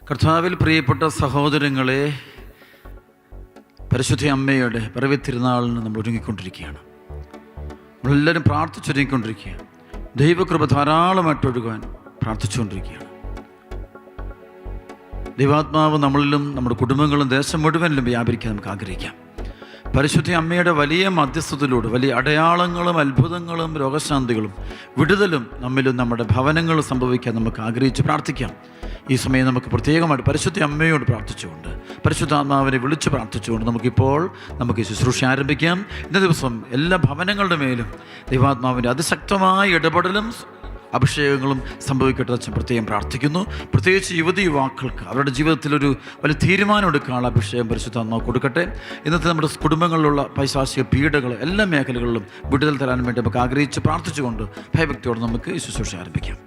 കർത്താവിൽ പ്രിയപ്പെട്ട സഹോദരങ്ങളെ, പരിശുദ്ധ അമ്മയുടെ പിറവി തിരുനാളിന് നമ്മൾ ഒരുങ്ങിക്കൊണ്ടിരിക്കുകയാണ്. നമ്മളെല്ലാവരും പ്രാർത്ഥിച്ചൊരുങ്ങിക്കൊണ്ടിരിക്കുകയാണ്. ദൈവകൃപ ധാരാളമായിട്ട് ഒഴുകാൻ പ്രാർത്ഥിച്ചുകൊണ്ടിരിക്കുകയാണ്. ദൈവാത്മാവ് നമ്മളിലും നമ്മുടെ കുടുംബങ്ങളും ദേശം മുഴുവനിലും വ്യാപരിക്കാൻ നമുക്ക് ആഗ്രഹിക്കാം. പരിശുദ്ധ അമ്മയുടെ വലിയ മധ്യസ്ഥതയിലൂടെ വലിയ അടയാളങ്ങളും അത്ഭുതങ്ങളും രോഗശാന്തികളും വിടുതലും നമ്മിലും നമ്മുടെ ഭവനങ്ങളും സംഭവിക്കാൻ നമുക്ക് ആഗ്രഹിച്ച് പ്രാർത്ഥിക്കാം. ഈ സമയം നമുക്ക് പ്രത്യേകമായിട്ട് പരിശുദ്ധ അമ്മയോട് പ്രാർത്ഥിച്ചുകൊണ്ട്, പരിശുദ്ധാത്മാവിനെ വിളിച്ച് പ്രാർത്ഥിച്ചുകൊണ്ട് നമുക്ക് ഈ ശുശ്രൂഷ ആരംഭിക്കാം. ഇന്ന ദിവസം എല്ലാ ഭവനങ്ങളുടെ മേലും ദൈവാത്മാവിൻ്റെ അതിശക്തമായ ഇടപെടലും അഭിഷേകങ്ങളും സംഭവിക്കട്ടെ അച്ഛൻ പ്രത്യേകം പ്രാർത്ഥിക്കുന്നു. പ്രത്യേകിച്ച് യുവതീ-യുവാക്കൾക്ക് അവരുടെ ജീവിതത്തിലൊരു വലിയ തീരുമാനം എടുക്കാനുള്ള അഭിഷേകം പരിശുദ്ധാത്മാവ് കൊടുക്കട്ടെ. ഇന്നത്തെ നമ്മുടെ കുടുംബങ്ങളിലുള്ള പൈശാചിക പീഡകൾ എല്ലാ മേഖലകളിലും വിടുതൽ തരാൻ വേണ്ടി നമുക്ക് ആഗ്രഹിച്ച് പ്രാർത്ഥിച്ചുകൊണ്ട് ഭയഭക്തിയോടെ നമുക്ക് ഈ ശുശ്രൂഷ ആരംഭിക്കാം.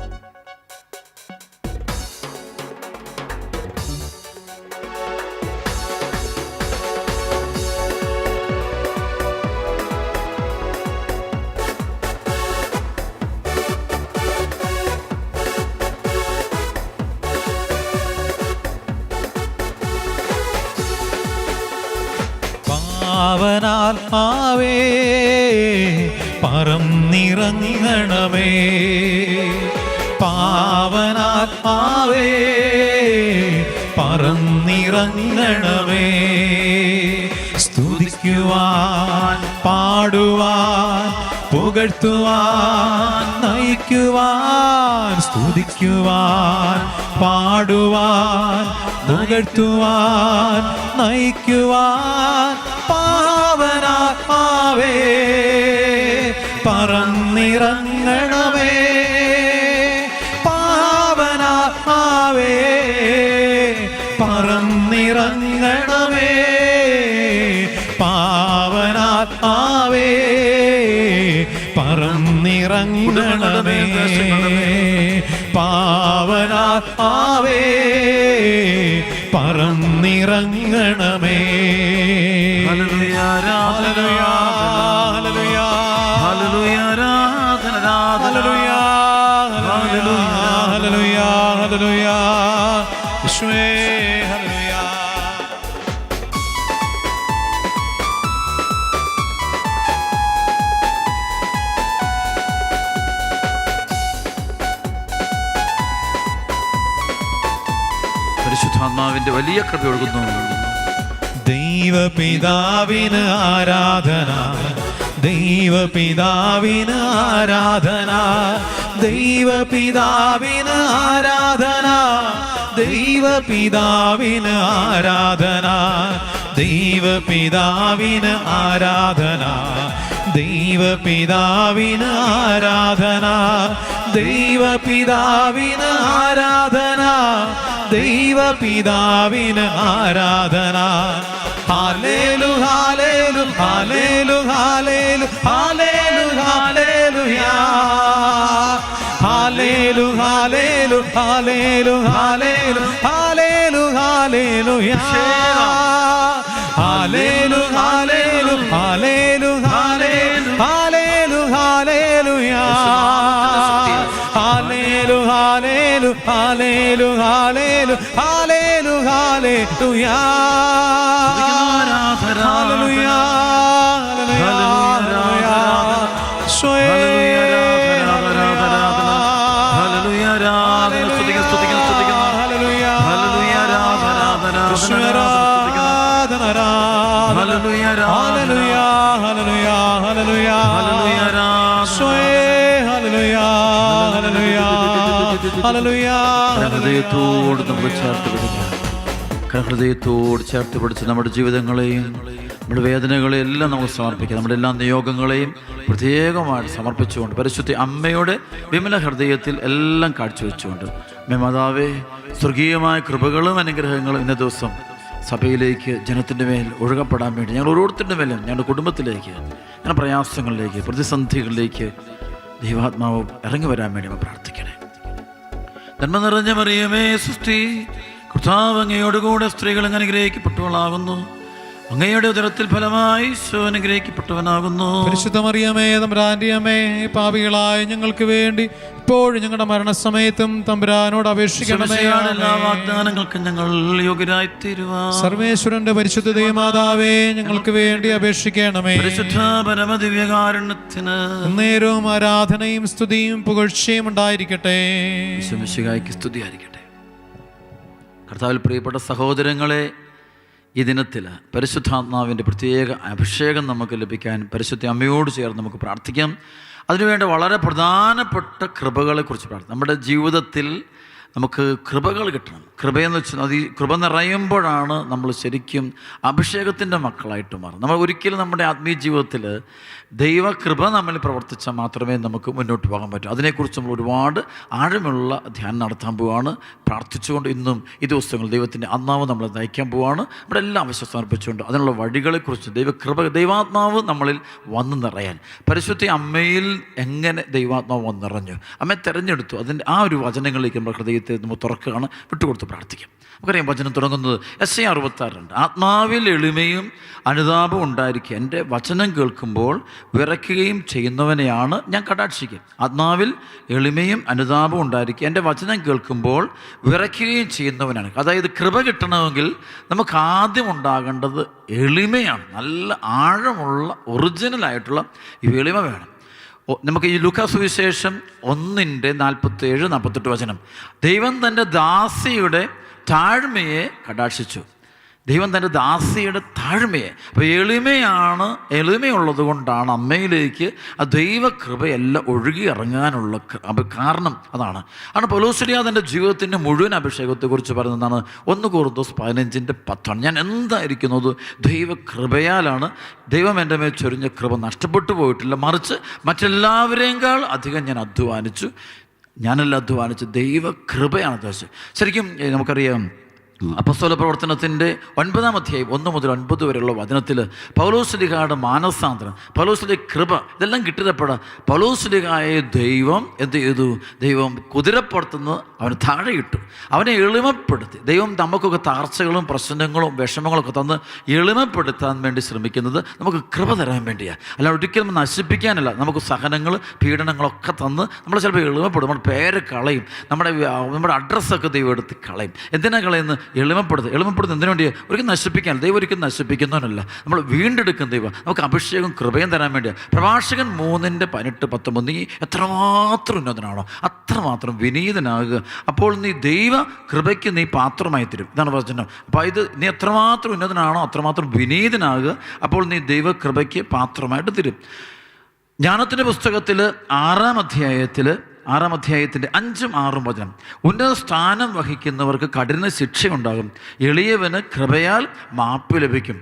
പാവനാത്മാവേ പറന്നിറങ്ങണമേ, പാവനാത്മാവേ പറന്നിറങ്ങണമേ. സ്തുതിക്കുവാൻ, പാടുവാൻ, പുകഴ്ത്തുവാൻ, നയിക്കുവാൻ. സ്തുതിക്കുവാൻ, പാടുവാൻ, പുകഴ്ത്തുവാൻ, നയിക്കുവാൻ. പാവനാത്മാവേ പറന്നിറങ്ങണമേ, പാവനാത്മാവേ പറന്നിറങ്ങണമേ, പാവനാത്മാവേ പറന്നിറങ്ങണമേ, പാവനാത്മാവേ പറന്നിറങ്ങണമേ. ഹല്ലേലൂയ, ഹല്ലേലൂയ, ഹല്ലേലൂയ, ഹല്ലേലൂയ, ഹല്ലേലൂയ, ഹല്ലേലൂയ, ഹല്ലേലൂയ, യേശുവേ ഹല്ലേലൂയ. പരിശുദ്ധാത്മാവിന്റെ വലിയ കൃപ ഒഴുകുന്നു. ദൈവപിതാവിന് ആരാധന, ദൈവപിതാവിന് ആരാധന, ദൈവപിതാവിന് ആരാധന, ദൈവപിതാവിന് ആരാധന, ദൈവപിതാവിന് ആരാധന, ദൈവപിതാവിന് ആരാധന, ദൈവപിതാവിന് ആരാധന, ദൈവപിതാവിന് ആരാധന. ഹല്ലേലു ഹല്ലേലു ഹല്ലേലു ഹല്ലേലു ഹല്ലേലു ഹല്ലേലൂയാ, ഹല്ലേലു ഹല്ലേലു ഹല്ലേലു ഹല്ലേലു ഹല്ലേലു ഹല്ലേലൂയാ, ഹല്ലേലു ഹല്ലേലു ഹല്ലേലു ഹല്ലേലു ഹല്ലേലു ഹല്ലേലൂയാ, ഹല്ലേലു ഹല്ലേലു ഹല്ലേലു ഹല്ലേലു ഹല്ലേലു ഹല്ലേലൂയാ, ഹല്ലേലൂയാ, ഹല്ലേലൂയാ, ഹൃദയത്തോട് നമ്മൾ ചേർത്ത് പിടിക്കാം. ഹൃദയത്തോട് ചേർത്ത് പിടിച്ച് നമ്മുടെ ജീവിതങ്ങളെയും നമ്മുടെ വേദനകളെയും എല്ലാം നമുക്ക് സമർപ്പിക്കാം. നമ്മുടെ എല്ലാ നിയോഗങ്ങളെയും പ്രത്യേകമായിട്ട് സമർപ്പിച്ചുകൊണ്ട് പരിശുദ്ധ അമ്മയുടെ വിമല ഹൃദയത്തിൽ എല്ലാം കാഴ്ചവെച്ചുകൊണ്ട്, മാതാവേ, സ്വർഗീയമായ കൃപകളും അനുഗ്രഹങ്ങളും ഇന്ന ദിവസം സഭയിലേക്ക് ജനത്തിൻ്റെ മേൽ ഒഴുകപ്പെടാൻ വേണ്ടി ഞങ്ങൾ ഓരോരുത്തരുടെ മേലും ഞങ്ങളുടെ കുടുംബത്തിലേക്ക്, ഞങ്ങളുടെ പ്രയാസങ്ങളിലേക്ക്, പ്രതിസന്ധികളിലേക്ക് ദൈവാത്മാവ് ഇറങ്ങി വരാൻ വേണ്ടി നമ്മൾ പ്രാർത്ഥിക്കണേ. നന്മ നിറഞ്ഞ മറിയമേ, സൃഷ്ടി കർത്താവ് അങ്ങയോടുകൂടെ സ്ത്രീകൾ അങ്ങ് അനുഗ്രഹിക്കപ്പെട്ടവളാകുന്നു. അങ്ങയുടെ ഉദരത്തിൽ ഫലമായി ഈശോ അനുഗ്രഹിക്കപ്പെട്ടവനാകുന്നു. പരിശുദ്ധ മറിയമേ തമ്പുരാന്റെ അമ്മേ, പാപികളായ ഞങ്ങൾക്ക് വേണ്ടി ഇപ്പോഴും ഞങ്ങളുടെ മരണസമയത്തും തമ്പുരാനോട് അപേക്ഷിക്കണമേ. എല്ലാ വാഗ്ദാനങ്ങൾക്കും ഞങ്ങൾ യോഗ്യരായി തീരുവാൻ സർവേശ്വരന്റെ പരിശുദ്ധ ദൈവമാതാവേ, ഞങ്ങൾക്ക് വേണ്ടി അപേക്ഷിക്കണമേ. പരിശുദ്ധ പരമദിവ്യകാരുണ്യത്തിന് നേരവും ആരാധനയും സ്തുതിയും പുകഴ്ചയും ഉണ്ടായിരിക്കട്ടെ. ഈശോമിശിഹായ്ക്ക് സ്തുതിയായിരിക്കട്ടെ. കർത്താവിൽ പ്രിയപ്പെട്ട സഹോദരങ്ങളെ, ഈ ദിനത്തിൽ പരിശുദ്ധാത്മാവിൻ്റെ പ്രത്യേക അഭിഷേകം നമുക്ക് ലഭിക്കാൻ പരിശുദ്ധ അമ്മയോട് ചേർന്ന് നമുക്ക് പ്രാർത്ഥിക്കാം. അതിനുവേണ്ട വളരെ പ്രധാനപ്പെട്ട കൃപകളെക്കുറിച്ച് പ്രാർത്ഥിക്കാം. നമ്മുടെ ജീവിതത്തിൽ നമുക്ക് കൃപകൾ കിട്ടണം. കൃപയെന്ന് വെച്ചാൽ അത് ഈ കൃപ നിറയുമ്പോഴാണ് നമ്മൾ ശരിക്കും അഭിഷേകത്തിൻ്റെ മക്കളായിട്ട് മാറും. നമ്മൾ ഒരിക്കലും നമ്മുടെ ആത്മീയ ജീവിതത്തിൽ ദൈവകൃപ നമ്മിൽ പ്രവർത്തിച്ചാൽ മാത്രമേ നമുക്ക് മുന്നോട്ട് പോകാൻ പറ്റൂ. അതിനെക്കുറിച്ച് നമ്മൾ ഒരുപാട് ആഴമുള്ള ധ്യാനം നടത്താൻ പോവുകയാണ്. പ്രാർത്ഥിച്ചുകൊണ്ട് ഇന്നും ഈ ദിവസങ്ങൾ ദൈവത്തിൻ്റെ ആത്മാവ് നമ്മളെ നയിക്കാൻ പോവുകയാണ്. നമ്മുടെ എല്ലാം ആവശ്യം സമർപ്പിച്ചുകൊണ്ട് അതിനുള്ള വഴികളെക്കുറിച്ച് ദൈവാത്മാവ് നമ്മളിൽ വന്നു നിറയാൻ പരിശുദ്ധ അമ്മയിൽ എങ്ങനെ ദൈവാത്മാവ് വന്ന് നിറഞ്ഞു, അമ്മയെ തിരഞ്ഞെടുത്തു, അതിൻ്റെ ആ ഒരു വചനങ്ങളിലേക്ക് നമ്മുടെ ഹൃദയത്തെ നമ്മൾ തുറക്കുകയാണ്. വിട്ടുകൊടുത്ത് പ്രാർത്ഥിക്കാം. നമുക്കറിയാം, വചനം തുടങ്ങുന്നത് യെശയ്യാ 66 ആത്മാവിൽ എളിമയും അനുതാപം ഉണ്ടായിരിക്കുക, എൻ്റെ വചനം കേൾക്കുമ്പോൾ വിറയ്ക്കുകയും ചെയ്യുന്നവനെയാണ് ഞാൻ കടാക്ഷിക്കുക. ആത്മാവിൽ എളിമയും അനുതാപം ഉണ്ടായിരിക്കുക, എൻ്റെ വചനം കേൾക്കുമ്പോൾ വിറയ്ക്കുകയും ചെയ്യുന്നവനാണ്. അതായത് കൃപ കിട്ടണമെങ്കിൽ നമുക്ക് ആദ്യം ഉണ്ടാകേണ്ടത് എളിമയാണ്. നല്ല ആഴമുള്ള ഒറിജിനലായിട്ടുള്ള ഈ എളിമ വേണം. നമുക്ക് ഈ ലൂക്കാ സുവിശേഷം 1:47-48 വചനം, ദൈവം തൻ്റെ ദാസിയുടെ താഴ്മയെ കടാക്ഷിച്ചു. ദൈവം തൻ്റെ ദാസിയുടെ താഴ്മയെ, അപ്പോൾ എളിമയുള്ളത് കൊണ്ടാണ് അമ്മയിലേക്ക് ആ ദൈവകൃപയെല്ലാം ഒഴുകി ഇറങ്ങാനുള്ള കാരണം. അതാണ് പൗലോസ്ലീഹ തൻ്റെ ജീവിതത്തിൻ്റെ മുഴുവൻ അഭിഷേകത്തെക്കുറിച്ച് പറയുന്നതാണ് 1 കൊരിന്ത്യർ 15:10. ഞാൻ എന്തായിരിക്കുന്നത് ദൈവകൃപയാലാണ്. ദൈവം എൻ്റെ മേൽ ചൊരിഞ്ഞ കൃപ നഷ്ടപ്പെട്ടു പോയിട്ടില്ല, മറിച്ച് മറ്റെല്ലാവരെക്കാൾ അധികം ഞാൻ അധ്വാനിച്ചു. ഞാനെല്ലാം അധ്വാനിച്ച് ദൈവകൃപയാണ് ഉദ്ദേശിച്ചത്. ശരിക്കും നമുക്കറിയാം, അപ്പോസ്തല പ്രവർത്തനത്തിൻ്റെ 9-ാം അധ്യായം 1 മുതൽ 9 വരെയുള്ള വചനത്തിൽ പൗലോസ്ലീഹയുടെ മാനസാന്തരം, പൗലോസ്ലീഹ കൃപ, ഇതെല്ലാം കിട്ടിയപ്പോഴാണ് പൗലോസ്ലീഹയെ ദൈവം എന്ത് ചെയ്തു? ദൈവം കുതിരപ്പുറത്തുനിന്ന് അവന് താഴെ ഇട്ടു, അവനെ എളിമപ്പെടുത്തി. ദൈവം നമുക്കൊക്കെ തകർച്ചകളും പ്രശ്നങ്ങളും വിഷമങ്ങളൊക്കെ തന്ന് എളിമപ്പെടുത്താൻ വേണ്ടി ശ്രമിക്കുന്നത് നമുക്ക് കൃപ തരാൻ വേണ്ടിയാണ്, അല്ല ഒരിക്കലും നശിപ്പിക്കാനല്ല. നമുക്ക് സഹനങ്ങൾ, പീഡനങ്ങളൊക്കെ തന്ന് നമ്മൾ ചിലപ്പോൾ എളിമപ്പെടും, നമ്മുടെ പേര് കളയും, നമ്മുടെ അഡ്രസ്സൊക്കെ ദൈവം എടുത്ത് കളയും. എന്തിനാ കളയുന്നത്? എളിമപ്പെടുത്തുന്നത് എന്തിനു വേണ്ടിയാണ്? ഒരിക്കലും നശിപ്പിക്കാൻ. ദൈവം ഒരിക്കലും നശിപ്പിക്കുന്നവനല്ല, നമ്മൾ വീണ്ടെടുക്കുന്ന ദൈവം നമുക്ക് അഭിഷേകം കൃപയും തരാൻ വേണ്ടിയാണ്. പ്രഭാഷകൻ 3:18-19 നീ എത്രമാത്രം ഉന്നതനാണോ അത്രമാത്രം വിനീതനാകുക, അപ്പോൾ നീ ദൈവ കൃപയ്ക്ക് നീ പാത്രമായി തരും. ഇതാണ് വചനം. അപ്പോൾ ഇത് നീ എത്രമാത്രം ഉന്നതനാണോ അത്രമാത്രം വിനീതനാകുക, അപ്പോൾ നീ ദൈവ കൃപയ്ക്ക് പാത്രമായിട്ട് തരും. ജ്ഞാനത്തിൻ്റെ പുസ്തകത്തിൽ 6-ാം അധ്യായത്തിൻ്റെ 5-6 വചനം, ഉന്നത സ്ഥാനം വഹിക്കുന്നവർക്ക് കഠിന ശിക്ഷയുണ്ടാകും, എളിയവന് കൃപയാൽ മാപ്പ് ലഭിക്കും.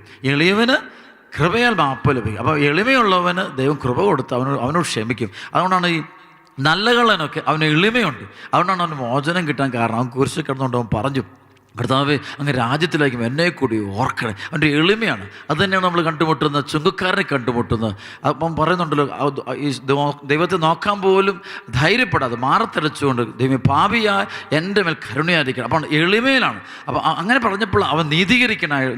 അപ്പോൾ എളിമയുള്ളവന് ദൈവം കൃപ കൊടുത്ത് അവനോട് ക്ഷമിക്കും. അതുകൊണ്ടാണ് ഈ നല്ല കള്ളനൊക്കെ അവന് എളിമയുണ്ട്, അതുകൊണ്ടാണ് അവന് മോചനം കിട്ടാൻ കാരണം. അവൻ കുരിശിൽ കിടന്നുകൊണ്ട് അവൻ പറഞ്ഞു, കർത്താവേ അങ്ങ് രാജ്യത്തിലേക്കും എന്നെ കൂടി ഓർക്കണേ. അവൻ്റെ എളിമയാണ്. അത് തന്നെയാണ് നമ്മൾ കണ്ടുമുട്ടുന്നത്, ചുങ്കക്കാരനെ കണ്ടുമുട്ടുന്നത്. അപ്പം പറയുന്നുണ്ടല്ലോ, ദൈവത്തെ നോക്കാൻ പോലും ധൈര്യപ്പെടാതെ മാറത്തരച്ചുകൊണ്ട് ദൈവം പാപിയായ എൻ്റെ മേൽ കരുണയായിരിക്കണം. അപ്പോൾ എളിമയിലാണ്. അപ്പോൾ അങ്ങനെ പറഞ്ഞപ്പോൾ അവൻ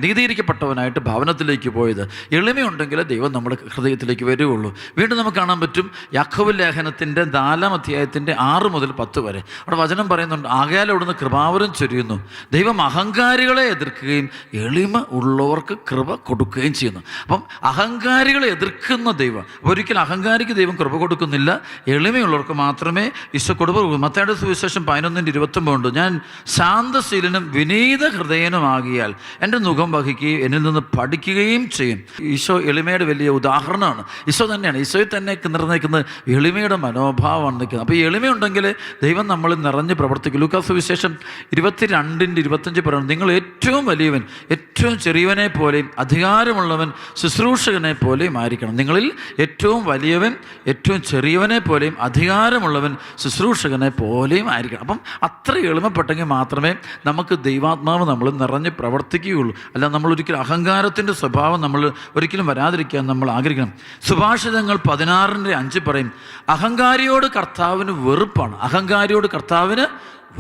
നീതീകരിക്കപ്പെട്ടവനായിട്ട് ഭവനത്തിലേക്ക് പോയത്. എളിമയുണ്ടെങ്കിൽ ദൈവം നമ്മുടെ ഹൃദയത്തിലേക്ക് വരികയുള്ളൂ. വീണ്ടും നമുക്ക് കാണാൻ പറ്റും യാക്കോബ് ലേഖനത്തിൻ്റെ 4-ാം അധ്യായത്തിൻ്റെ 6 മുതൽ 10 വരെ അവിടെ വചനം പറയുന്നുണ്ട്, ആകയാൽ അവിടുന്ന് കൃപാവരം ചൊരിയുന്നു, ദൈവം അഹങ്കാരികളെ എതിർക്കുകയും എളിമ ഉള്ളവർക്ക് കൃപ കൊടുക്കുകയും ചെയ്യുന്നു. അപ്പം അഹങ്കാരികളെ എതിർക്കുന്ന ദൈവം, ഒരിക്കലും അഹങ്കാരിക്ക് ദൈവം കൃപ കൊടുക്കുന്നില്ല, എളിമയുള്ളവർക്ക് മാത്രമേ ഈശോ കൃപ കൊടുക്കൂ. മത്തായിയുടെ സുവിശേഷം 11:29 ഞാൻ ശാന്തശീലനും വിനീത ഹൃദയനുമാകിയാൽ എൻ്റെ മുഖം വഹിക്കുകയും എന്നിൽ നിന്ന് പഠിക്കുകയും ചെയ്യും. ഈശോ എളിമയുടെ വലിയ ഉദാഹരണമാണ്. ഈശോ തന്നെയാണ്, ഈശോയിൽ തന്നെ നിർണ്ണയിക്കുന്നത് എളിമയുടെ മനോഭാവമാണ് നിൽക്കുന്നത്. അപ്പോൾ ഈ എളിമയുണ്ടെങ്കിൽ ദൈവം നമ്മളിൽ നിറഞ്ഞ് പ്രവർത്തിക്കും. ലൂക്കാ സുവിശേഷം 22:25 പറയുന്നത്, നിങ്ങൾ ഏറ്റവും വലിയവൻ ഏറ്റവും ചെറിയവനെ പോലെയും അധികാരമുള്ളവൻ ശുശ്രൂഷകനെ പോലെയും ആയിരിക്കണം. നിങ്ങളിൽ ഏറ്റവും വലിയവൻ ഏറ്റവും ചെറിയവനെ പോലെയും അധികാരമുള്ളവൻ ശുശ്രൂഷകനെ പോലെയും ആയിരിക്കണം. അപ്പം അത്ര എളിമപ്പെട്ടെങ്കിൽ മാത്രമേ നമുക്ക് ദൈവാത്മാവ് നമ്മൾ നിറഞ്ഞ് പ്രവർത്തിക്കുകയുള്ളൂ. അല്ല നമ്മൾ ഒരിക്കലും അഹങ്കാരത്തിൻ്റെ സ്വഭാവം നമ്മൾ ഒരിക്കലും വരാതിരിക്കാൻ നമ്മൾ ആഗ്രഹിക്കണം. സുഭാഷിതങ്ങൾ 16:5 പറയും, അഹങ്കാരിയോട് കർത്താവിന് വെറുപ്പാണ്, അഹങ്കാരിയോട് കർത്താവിന്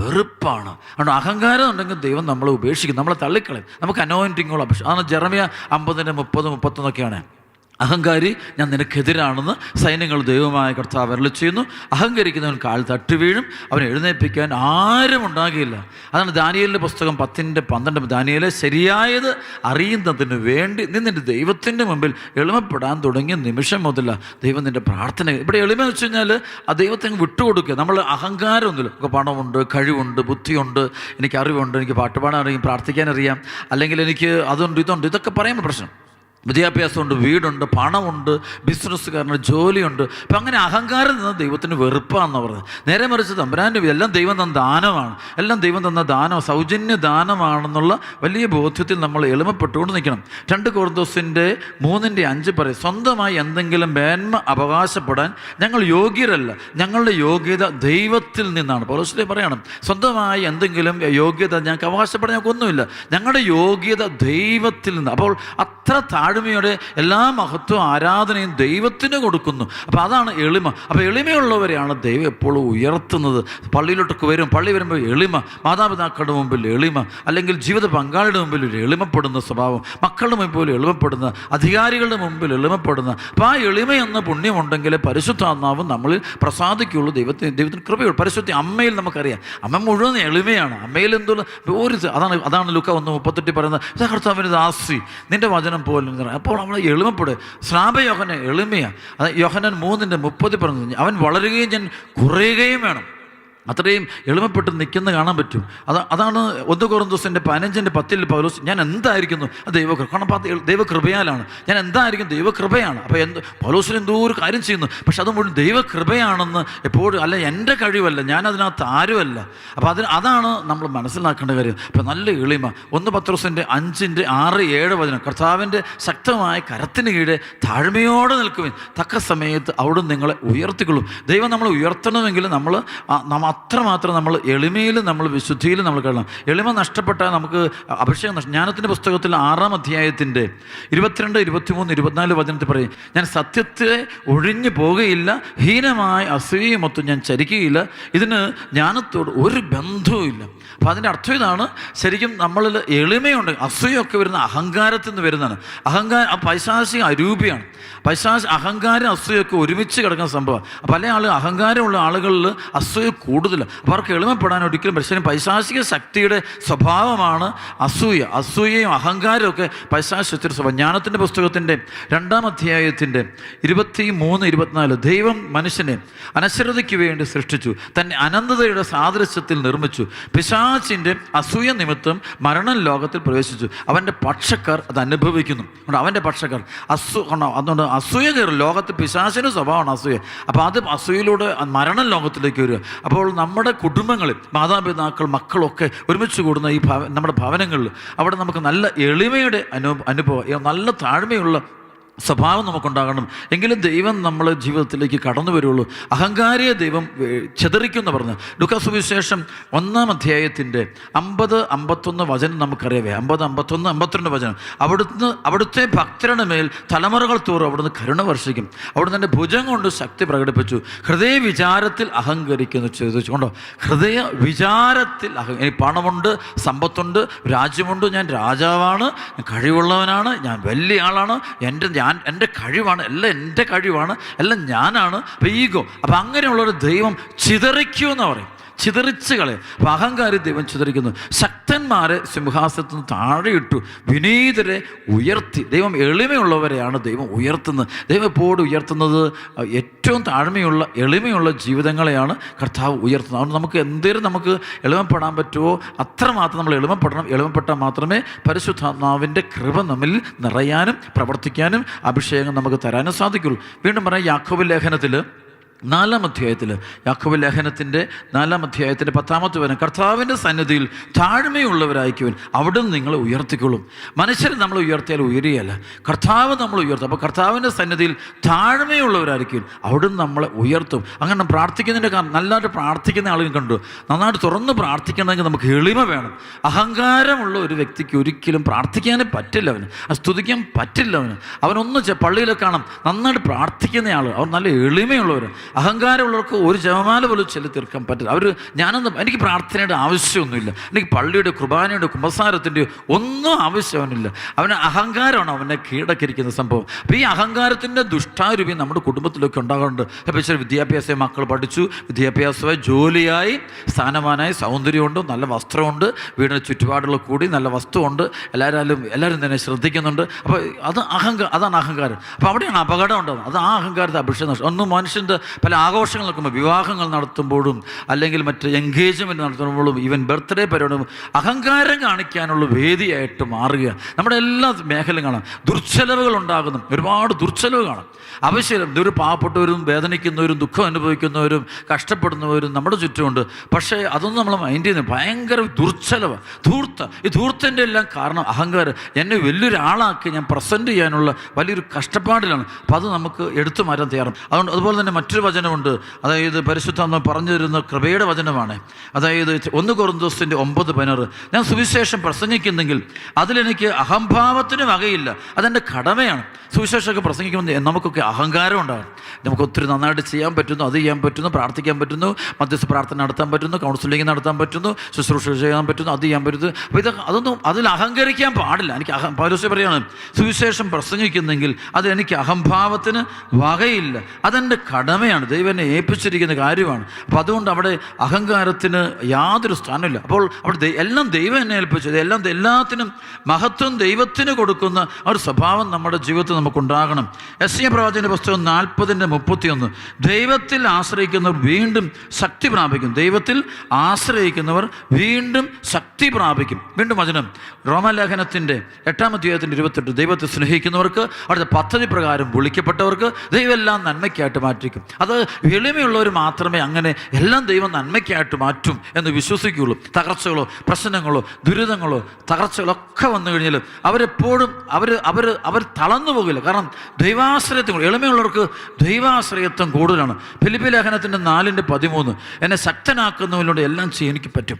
വെറുപ്പാണ്. അതുകൊണ്ട് അഹങ്കാരം ഉണ്ടെങ്കിൽ ദൈവം നമ്മളെ ഉപേക്ഷിക്കും, നമ്മളെ തള്ളിക്കളയും. നമുക്ക് അനോയിൻറ്റിങ്ങുള്ള അഭിഷേകം. അതാണ് ജെറമ്യ 50:30-31 അഹങ്കാരി, ഞാൻ നിനക്കെതിരാണെന്ന് സൈന്യങ്ങൾ ദൈവമായ കർത്താവ് അരുളിച്ചെയ്യുന്നു. അഹങ്കരിക്കുന്നവൻ കാൽ തട്ടി വീഴും, അവനെ എഴുന്നേൽപ്പിക്കാൻ ആരും ഉണ്ടാകില്ല. അതാണ് ദാനിയേലിൻ്റെ പുസ്തകം 10:12. ദാനിയേലെ, ശരിയായത് അറിയുന്നതിന് വേണ്ടി നീ നിൻ്റെ ദൈവത്തിൻ്റെ മുമ്പിൽ എളിമപ്പെടാൻ തുടങ്ങിയ നിമിഷം മുതല ദൈവം നിൻ്റെ പ്രാർത്ഥന. ഇവിടെ എളിമ വെച്ച് കഴിഞ്ഞാൽ ആ ദൈവത്തെ വിട്ടുകൊടുക്കുക. നമ്മൾ അഹങ്കാരമൊന്നുമില്ല. നമുക്ക് പണമുണ്ട്, കഴിവുണ്ട്, ബുദ്ധിയുണ്ട്, എനിക്ക് അറിവുണ്ട്, എനിക്ക് പാട്ടുപാടാൻ അറിയാം, പ്രാർത്ഥിക്കാൻ അറിയാം, അല്ലെങ്കിൽ എനിക്ക് അതുണ്ട് ഇതുണ്ട്, ഇതൊക്കെ പറയുമ്പോൾ പ്രശ്നം. വിദ്യാഭ്യാസമുണ്ട്, വീടുണ്ട്, പണമുണ്ട്, ബിസിനസ്സുകാരന് ജോലിയുണ്ട്. അപ്പം അങ്ങനെ അഹങ്കാരം നിന്ന് ദൈവത്തിന് വെറുപ്പാണെന്ന് പറഞ്ഞത്. നേരെ മറിച്ച് തമ്പുരാൻ്റെ എല്ലാം ദൈവം തന്ന ദാനമാണ്, എല്ലാം ദൈവം തന്ന ദാനം, സൗജന്യ ദാനമാണെന്നുള്ള വലിയ ബോധ്യത്തിൽ നമ്മൾ എളിമപ്പെട്ടുകൊണ്ട് നിൽക്കണം. 2 കൊരിന്തോസിൻ്റെ 3:5 പറയും, സ്വന്തമായി എന്തെങ്കിലും മേന്മ അവകാശപ്പെടാൻ ഞങ്ങൾ യോഗ്യരല്ല, ഞങ്ങളുടെ യോഗ്യത ദൈവത്തിൽ നിന്നാണ്. പൗലോസ് പറയണം, സ്വന്തമായി എന്തെങ്കിലും യോഗ്യത ഞങ്ങൾക്ക് അവകാശപ്പെടാൻ ഞങ്ങൾക്കൊന്നുമില്ല, ഞങ്ങളുടെ യോഗ്യത ദൈവത്തിൽ നിന്ന്. അപ്പോൾ അത്ര താഴ്മയോടെ എല്ലാ മഹത്വവും ആരാധനയും ദൈവത്തിന് കൊടുക്കുന്നു. അപ്പോൾ അതാണ് എളിമ. അപ്പോൾ എളിമയുള്ളവരെയാണ് ദൈവം എപ്പോഴും ഉയർത്തുന്നത്. പള്ളിയിലോട്ടൊക്കെ വരും, പള്ളി വരുമ്പോൾ എളിമ, മാതാപിതാക്കളുടെ മുമ്പിൽ എളിമ, അല്ലെങ്കിൽ ജീവിത പങ്കാളിയുടെ മുമ്പിൽ ഒരു എളിമപ്പെടുന്ന സ്വഭാവം, മക്കളുടെ മുമ്പിൽ എളിമപ്പെടുന്ന, അധികാരികളുടെ മുമ്പിൽ എളിമപ്പെടുന്ന. അപ്പോൾ ആ എളിമ എന്ന പുണ്യമുണ്ടെങ്കിൽ പരിശുദ്ധാത്മാവ് നമ്മളിൽ പ്രസാദിക്കുള്ളൂ. ദൈവത്തിന് കൃപയുള്ളൂ. പരിശുദ്ധ അമ്മയിൽ നമുക്കറിയാം, അമ്മ മുഴുവൻ എളിമയാണ്. അമ്മയിൽ എന്തോ അതാണ് ലൂക്ക 1:38 പറയുന്നത്, കർത്താവിന് ദാസി നിന്റെ വചനം പോലും. അപ്പോൾ നമ്മൾ എളിമപ്പെടുക. സ്നാപയോഹന എളിമയാണ്. അത് യോഹന്നാൻ 3:30 പറഞ്ഞു, അവൻ വളരുകയും ഞാൻ കുറയുകയും വേണം. അത്രയും എളിമപ്പെട്ട് നിൽക്കുന്ന കാണാൻ പറ്റും. അതാണ് 1 കൊരിന്തോസിൻ്റെ 15:10 പൗലോസ്, ഞാൻ എന്തായിരിക്കുന്നു ദൈവകൃപ. കാരണം ദൈവകൃപയാലാണ്. ഞാൻ എന്തായിരിക്കും ദൈവകൃപയാണ്. അപ്പോൾ പൗലോസിന് എന്തോ ഒരു കാര്യം ചെയ്യുന്നു, പക്ഷെ അത് മുഴുവൻ ദൈവകൃപയാണെന്ന് എപ്പോഴും, അല്ല എൻ്റെ കഴിവല്ല, ഞാൻ അതിനകത്ത് ആരുമല്ല. അപ്പോൾ അതാണ് നമ്മൾ മനസ്സിലാക്കേണ്ട കാര്യം. അപ്പോൾ നല്ല എളിമ. 1 പത്രോസിൻ്റെ 5:6-7 വചനം, കർത്താവിൻ്റെ ശക്തമായ കരത്തിന് കീഴെ താഴ്മയോടെ നിൽക്കുവിൻ, തക്ക സമയത്ത് അവിടുന്ന് നിങ്ങളെ ഉയർത്തിക്കൊള്ളും. ദൈവം നമ്മളെ ഉയർത്തണമെങ്കിൽ നമ്മൾ അത്രമാത്രം നമ്മൾ എളിമയിലും നമ്മൾ വിശുദ്ധിയിലും നമ്മൾ കാണണം. എളിമ നഷ്ടപ്പെട്ടാൽ നമുക്ക് അഭിഷേകം നഷ്ടം. ജ്ഞാനത്തിൻ്റെ പുസ്തകത്തിൽ 6-ാം അധ്യായത്തിൻ്റെ 22, 23, 24 വചനത്തിൽ പറയും, ഞാൻ സത്യത്തെ ഒഴിഞ്ഞു പോകുകയില്ല, ഹീനമായ അസൂയമൊത്തും ഞാൻ ചരിക്കുകയില്ല, ഇതിന് ജ്ഞാനത്തോട് ഒരു ബന്ധവുമില്ല. അപ്പോൾ അതിൻ്റെ അർത്ഥം ഇതാണ്, ശരിക്കും നമ്മളിൽ എളിമയുണ്ട്. അസൂയൊക്കെ വരുന്ന അഹങ്കാരത്തിൽ നിന്ന് വരുന്നതാണ്. പൈശാചിക അരൂപിയാണ്. അഹങ്കാരം അസൂയൊക്കെ ഒരുമിച്ച് കിടക്കുന്ന സംഭവം. പല അഹങ്കാരമുള്ള ആളുകളിൽ അസൂയ കൂടുതലാണ്. അപ്പോൾ അവർക്ക് എളിമപ്പെടാൻ ഒരിക്കലും പറ്റും. പൈശാചിക ശക്തിയുടെ സ്വഭാവമാണ് അസൂയ. അസൂയയും അഹങ്കാരവും ഒക്കെ പൈശാചിക സ്വഭാവം. ജ്ഞാനത്തിൻ്റെ പുസ്തകത്തിൻ്റെ 2-ാം അധ്യായത്തിൻ്റെ 23, 24 ദൈവം മനുഷ്യനെ അനശ്വരതയ്ക്ക് വേണ്ടി സൃഷ്ടിച്ചു, തന്നെ അനന്തതയുടെ സാദൃശ്യത്തിൽ നിർമ്മിച്ചു. പിശാചിൻ്റെ അസൂയ നിമിത്തം മരണം ലോകത്തിൽ പ്രവേശിച്ചു. അവൻ്റെ പക്ഷക്കാർ അത് അനുഭവിക്കുന്നു. അവൻ്റെ പക്ഷക്കാർ അതുകൊണ്ട് അസൂയ കയറും ലോകത്ത്. പിശാചിൻ്റെ സ്വഭാവമാണ് അസൂയ. അപ്പോൾ അത് അസൂയയിലൂടെ മരണം ലോകത്തിലേക്ക് വരിക. അപ്പോൾ നമ്മുടെ കുടുംബങ്ങളിൽ മാതാപിതാക്കൾ, മക്കളൊക്കെ ഒരുമിച്ച് കൂടുന്ന ഈ നമ്മുടെ ഭവനങ്ങളിൽ അവിടെ നമുക്ക് നല്ല എളിമയുടെ അനുഭവം, നല്ല താഴ്മയുള്ള സ്വഭാവം നമുക്കുണ്ടാകണം. എങ്കിലും ദൈവം നമ്മളെ ജീവിതത്തിലേക്ക് കടന്നു വരുള്ളൂ. അഹങ്കാരിയെ ദൈവം ചിതറിക്കുമെന്ന് പറഞ്ഞ് ലൂക്കാ സുവിശേഷം 1-ാം അധ്യായത്തിൻ്റെ 50, 51 വചനം നമുക്കറിയാവേ. 50, 51, 52 വചനം. അവിടുത്തെ ഭക്തരുടെ മേൽ തലമുറകൾ തോറും അവിടുന്ന് കരുണ വർഷിക്കും. അവിടുന്ന് എൻ്റെ ഭുജം കൊണ്ട് ശക്തി പ്രകടിപ്പിച്ചു. ഹൃദയ വിചാരത്തിൽ അഹങ്കരിക്കുന്നു ചോദിച്ചുകൊണ്ടോ, ഹൃദയ വിചാരത്തിൽ എനിക്ക് പണമുണ്ട്, സമ്പത്തുണ്ട്, രാജ്യമുണ്ട്, ഞാൻ രാജാവാണ്, കഴിവുള്ളവനാണ്, ഞാൻ വലിയ ആളാണ്, എൻ്റെ കഴിവാണ്, എല്ലാം എൻ്റെ കഴിവാണ്, എല്ലാം ഞാനാണ്. അപ്പോൾ ഈഗോ. അപ്പോൾ അങ്ങനെയുള്ളൊരു ദൈവം ചിതറിക്കുമെന്ന് പറയും, ചിതറിച്ച് കളയും. അപ്പോൾ അഹങ്കാരി ദൈവം ചിതറിക്കുന്നു. ശക്തന്മാരെ സിംഹാസനത്തിൽ നിന്ന് താഴെയിട്ടു, വിനീതരെ ഉയർത്തി. ദൈവം എളിമയുള്ളവരെയാണ് ദൈവം ഉയർത്തുന്നത്. ദൈവം എപ്പോഴും ഉയർത്തുന്നത് ഏറ്റവും താഴ്മയുള്ള എളിമയുള്ള ജീവിതങ്ങളെയാണ് കർത്താവ് ഉയർത്തുന്നത്. അതുകൊണ്ട് നമുക്ക് എന്തേലും നമുക്ക് എളിമപ്പെടാൻ പറ്റുമോ അത്രമാത്രം നമ്മൾ എളിമപ്പെടണം. എളിമപ്പെട്ടാൽ മാത്രമേ പരിശുദ്ധാത്മാവിൻ്റെ കൃപ നമ്മിൽ നിറയാനും പ്രവർത്തിക്കാനും അഭിഷേകം നമുക്ക് തരാനും സാധിക്കുള്ളൂ. വീണ്ടും പറയാം, യാക്കോബ് ലേഖനത്തിൽ 4-ാം അധ്യായത്തിൽ, യാക്കോബ് ലേഖനത്തിൻ്റെ 4-ാം അധ്യായത്തിൻ്റെ 10-ാമത്തെ വചനം, കർത്താവിൻ്റെ സന്നിധിയിൽ താഴ്മയുള്ളവരായിരിക്കുവാൻ അവിടുന്ന് നിങ്ങളെ ഉയർത്തിക്കൊള്ളും. മനുഷ്യരെ നമ്മൾ ഉയർത്തിയാൽ ഉയരുകയല്ല, കർത്താവ് നമ്മൾ ഉയർത്തും. അപ്പോൾ കർത്താവിൻ്റെ സന്നിധിയിൽ താഴ്മയുള്ളവരായിരിക്കും അവിടുന്ന് നമ്മളെ ഉയർത്തും. അങ്ങനെ പ്രാർത്ഥിക്കുന്നതിൻ്റെ കാരണം, നല്ലതായിട്ട് പ്രാർത്ഥിക്കുന്ന ആളുകൾ കണ്ടു, നന്നായിട്ട് തുറന്ന് പ്രാർത്ഥിക്കണമെങ്കിൽ നമുക്ക് എളിമ വേണം. അഹങ്കാരമുള്ള ഒരു വ്യക്തിക്ക് ഒരിക്കലും പ്രാർത്ഥിക്കാനേ പറ്റില്ല, സ്തുതിക്കാൻ പറ്റില്ല. അവനൊന്ന് പള്ളിയിലൊക്കെ കാണാം നന്നായിട്ട് പ്രാർത്ഥിക്കുന്ന ആൾ, അവർ നല്ല എളിമയുള്ളവർ. അഹങ്കാരമുള്ളവർക്ക് ഒരു ജപമാല പോലും ചൊല്ലി തീർക്കാൻ പറ്റില്ല. എനിക്ക് പ്രാർത്ഥനയുടെ ആവശ്യമൊന്നുമില്ല, എനിക്ക് പള്ളിയുടെ കുർബാനയുടെ കുമ്പസാരത്തിൻ്റെ ഒന്നും ആവശ്യവനില്ല. അവന് അഹങ്കാരമാണ് അവനെ കീഴടക്കിയിരിക്കുന്ന സംഭവം. അപ്പോൾ ഈ അഹങ്കാരത്തിൻ്റെ ദുഷ്ടാരൂപി നമ്മുടെ കുടുംബത്തിലൊക്കെ ഉണ്ടാകാറുണ്ട്. അപ്പോൾ ചില വിദ്യാഭ്യാസം മക്കൾ പഠിച്ചു, വിദ്യാഭ്യാസമായി ജോലിയായി സ്ഥാനമാനായി സൗന്ദര്യമുണ്ട്, നല്ല വസ്ത്രമുണ്ട്, വീടിന് ചുറ്റുപാടുള്ള കൂടി നല്ല വസ്തുവുണ്ട്, എല്ലാവരും തന്നെ ശ്രദ്ധിക്കുന്നുണ്ട്. അപ്പോൾ അതാണ് അഹങ്കാരം. അപ്പോൾ അവിടെയാണ് അപകടം ഉണ്ടാകുന്നത്. അത് ആ അഹങ്കാരത്തെ അഭിഷേകം നഷ്ടം. ഒന്നും മനുഷ്യൻ്റെ പല ആഘോഷങ്ങൾ നടക്കുമ്പോൾ, വിവാഹങ്ങൾ നടത്തുമ്പോഴും അല്ലെങ്കിൽ മറ്റ് എൻഗേജ്മെൻറ്റ് നടത്തുമ്പോഴും ഈവൻ ബർത്ത്ഡേ പരിപാടിയും അഹങ്കാരം കാണിക്കാനുള്ള വേദിയായിട്ട് മാറുക. നമ്മുടെ എല്ലാ മേഖലയും കാണാം. ദുർച്ചെലവുകൾ ഉണ്ടാകുന്നു, ഒരുപാട് ദുർച്ചെലവ് കാണാം. ആവശ്യം ഒരു പാവപ്പെട്ടവരും വേദനിക്കുന്നവരും ദുഃഖം അനുഭവിക്കുന്നവരും കഷ്ടപ്പെടുന്നവരും നമ്മുടെ ചുറ്റുമുണ്ട്. പക്ഷേ അതൊന്നും നമ്മൾ മൈൻഡ് ചെയ്യുന്നത് ഭയങ്കര ദുർച്ചെലവ്, ഈ ധൂർത്തിൻ്റെ എല്ലാം കാരണം അഹങ്കാരം. എന്നെ വലിയൊരാളാക്കി ഞാൻ പ്രസൻറ്റ് ചെയ്യാനുള്ള വലിയൊരു കഷ്ടപ്പാടിലാണ്. അപ്പം അത് നമുക്ക് എടുത്തു മാറ്റാൻ തയ്യാറും. അതുപോലെ തന്നെ മറ്റൊരു വചനമുണ്ട്, അതായത് പരിശുദ്ധാത്മാവ് പറഞ്ഞു തരുന്ന കൃപയുടെ വചനമാണ്. അതായത് 1 കൊരിന്തോസിൻ്റെ 9:16, ഞാൻ സുവിശേഷം പ്രസംഗിക്കുന്നെങ്കിൽ അതിലെനിക്ക് അഹംഭാവത്തിന് വകയില്ല, അതെൻ്റെ കടമയാണ്. സുവിശേഷമൊക്കെ പ്രസംഗിക്കുമ്പോൾ നമുക്കൊക്കെ അഹങ്കാരം ഉണ്ടാകും. നമുക്ക് ഒത്തിരി നന്നായിട്ട് ചെയ്യാൻ പറ്റുന്നു, അത് ചെയ്യാൻ പറ്റുന്നു, പ്രാർത്ഥിക്കാൻ പറ്റുന്നു, മധ്യസ്ഥ പ്രാർത്ഥന നടത്താൻ പറ്റുന്നു, കൗൺസിലിംഗ് നടത്താൻ പറ്റുന്നു, ശുശ്രൂഷ ചെയ്യാൻ പറ്റുന്നു, അത് ചെയ്യാൻ പറ്റുന്നു. അപ്പോൾ അതൊന്നും അതിൽ അഹങ്കരിക്കാൻ പാടില്ല. എനിക്ക് പൗലോസ് പറയാണ്, സുവിശേഷം പ്രസംഗിക്കുന്നെങ്കിൽ അത് എനിക്ക് അഹംഭാവത്തിന് വകയില്ല, അതെൻ്റെ കടമയാണ്, ദൈവം എന്നെ ഏൽപ്പിച്ചിരിക്കുന്ന കാര്യമാണ്. അപ്പോൾ അതുകൊണ്ട് അവിടെ അഹങ്കാരത്തിന് യാതൊരു സ്ഥാനമില്ല. അപ്പോൾ അവിടെ എല്ലാം ദൈവം എന്നെ ഏൽപ്പിച്ചത്, എല്ലാത്തിനും മഹത്വം ദൈവത്തിന് കൊടുക്കുന്ന ഒരു സ്വഭാവം നമ്മുടെ ജീവിതത്തിൽ നമുക്കുണ്ടാകണം. യെശയ്യാ പ്രവാചകന്റെ പുസ്തകം 40:31, ദൈവത്തിൽ ആശ്രയിക്കുന്നവർ വീണ്ടും ശക്തി പ്രാപിക്കും. ദൈവത്തിൽ ആശ്രയിക്കുന്നവർ വീണ്ടും ശക്തി പ്രാപിക്കും. വീണ്ടും വചനം റോമാലേഖനത്തിൻ്റെ 8-ാം അധ്യായത്തിൻ്റെ 28, ദൈവത്തെ സ്നേഹിക്കുന്നവർക്ക് അവിടുത്തെ പദ്ധതി പ്രകാരം വിളിക്കപ്പെട്ടവർക്ക് ദൈവം എല്ലാം നന്മയ്ക്കായിട്ട് മാറ്റിക്കും. അത് എളിമയുള്ളവർ മാത്രമേ അങ്ങനെ എല്ലാം ദൈവം നന്മയ്ക്കായിട്ട് മാറ്റും എന്ന് വിശ്വസിക്കുകയുള്ളൂ. തകർച്ചകളോ പ്രശ്നങ്ങളോ ദുരിതങ്ങളോ തകർച്ചകളോ ഒക്കെ വന്നു കഴിഞ്ഞാൽ അവരെപ്പോഴും അവർ തളർന്നു പോകില്ല. കാരണം ദൈവാശ്രയത്വം, എളിമയുള്ളവർക്ക് ദൈവാശ്രയത്വം കൂടുതലാണ്. ഫിലിപ്പി ലേഖനത്തിൻ്റെ 4:13, എന്നെ ശക്തനാക്കുന്നതിലൂടെ എല്ലാം ചെയ്യാൻ എനിക്ക് പറ്റും,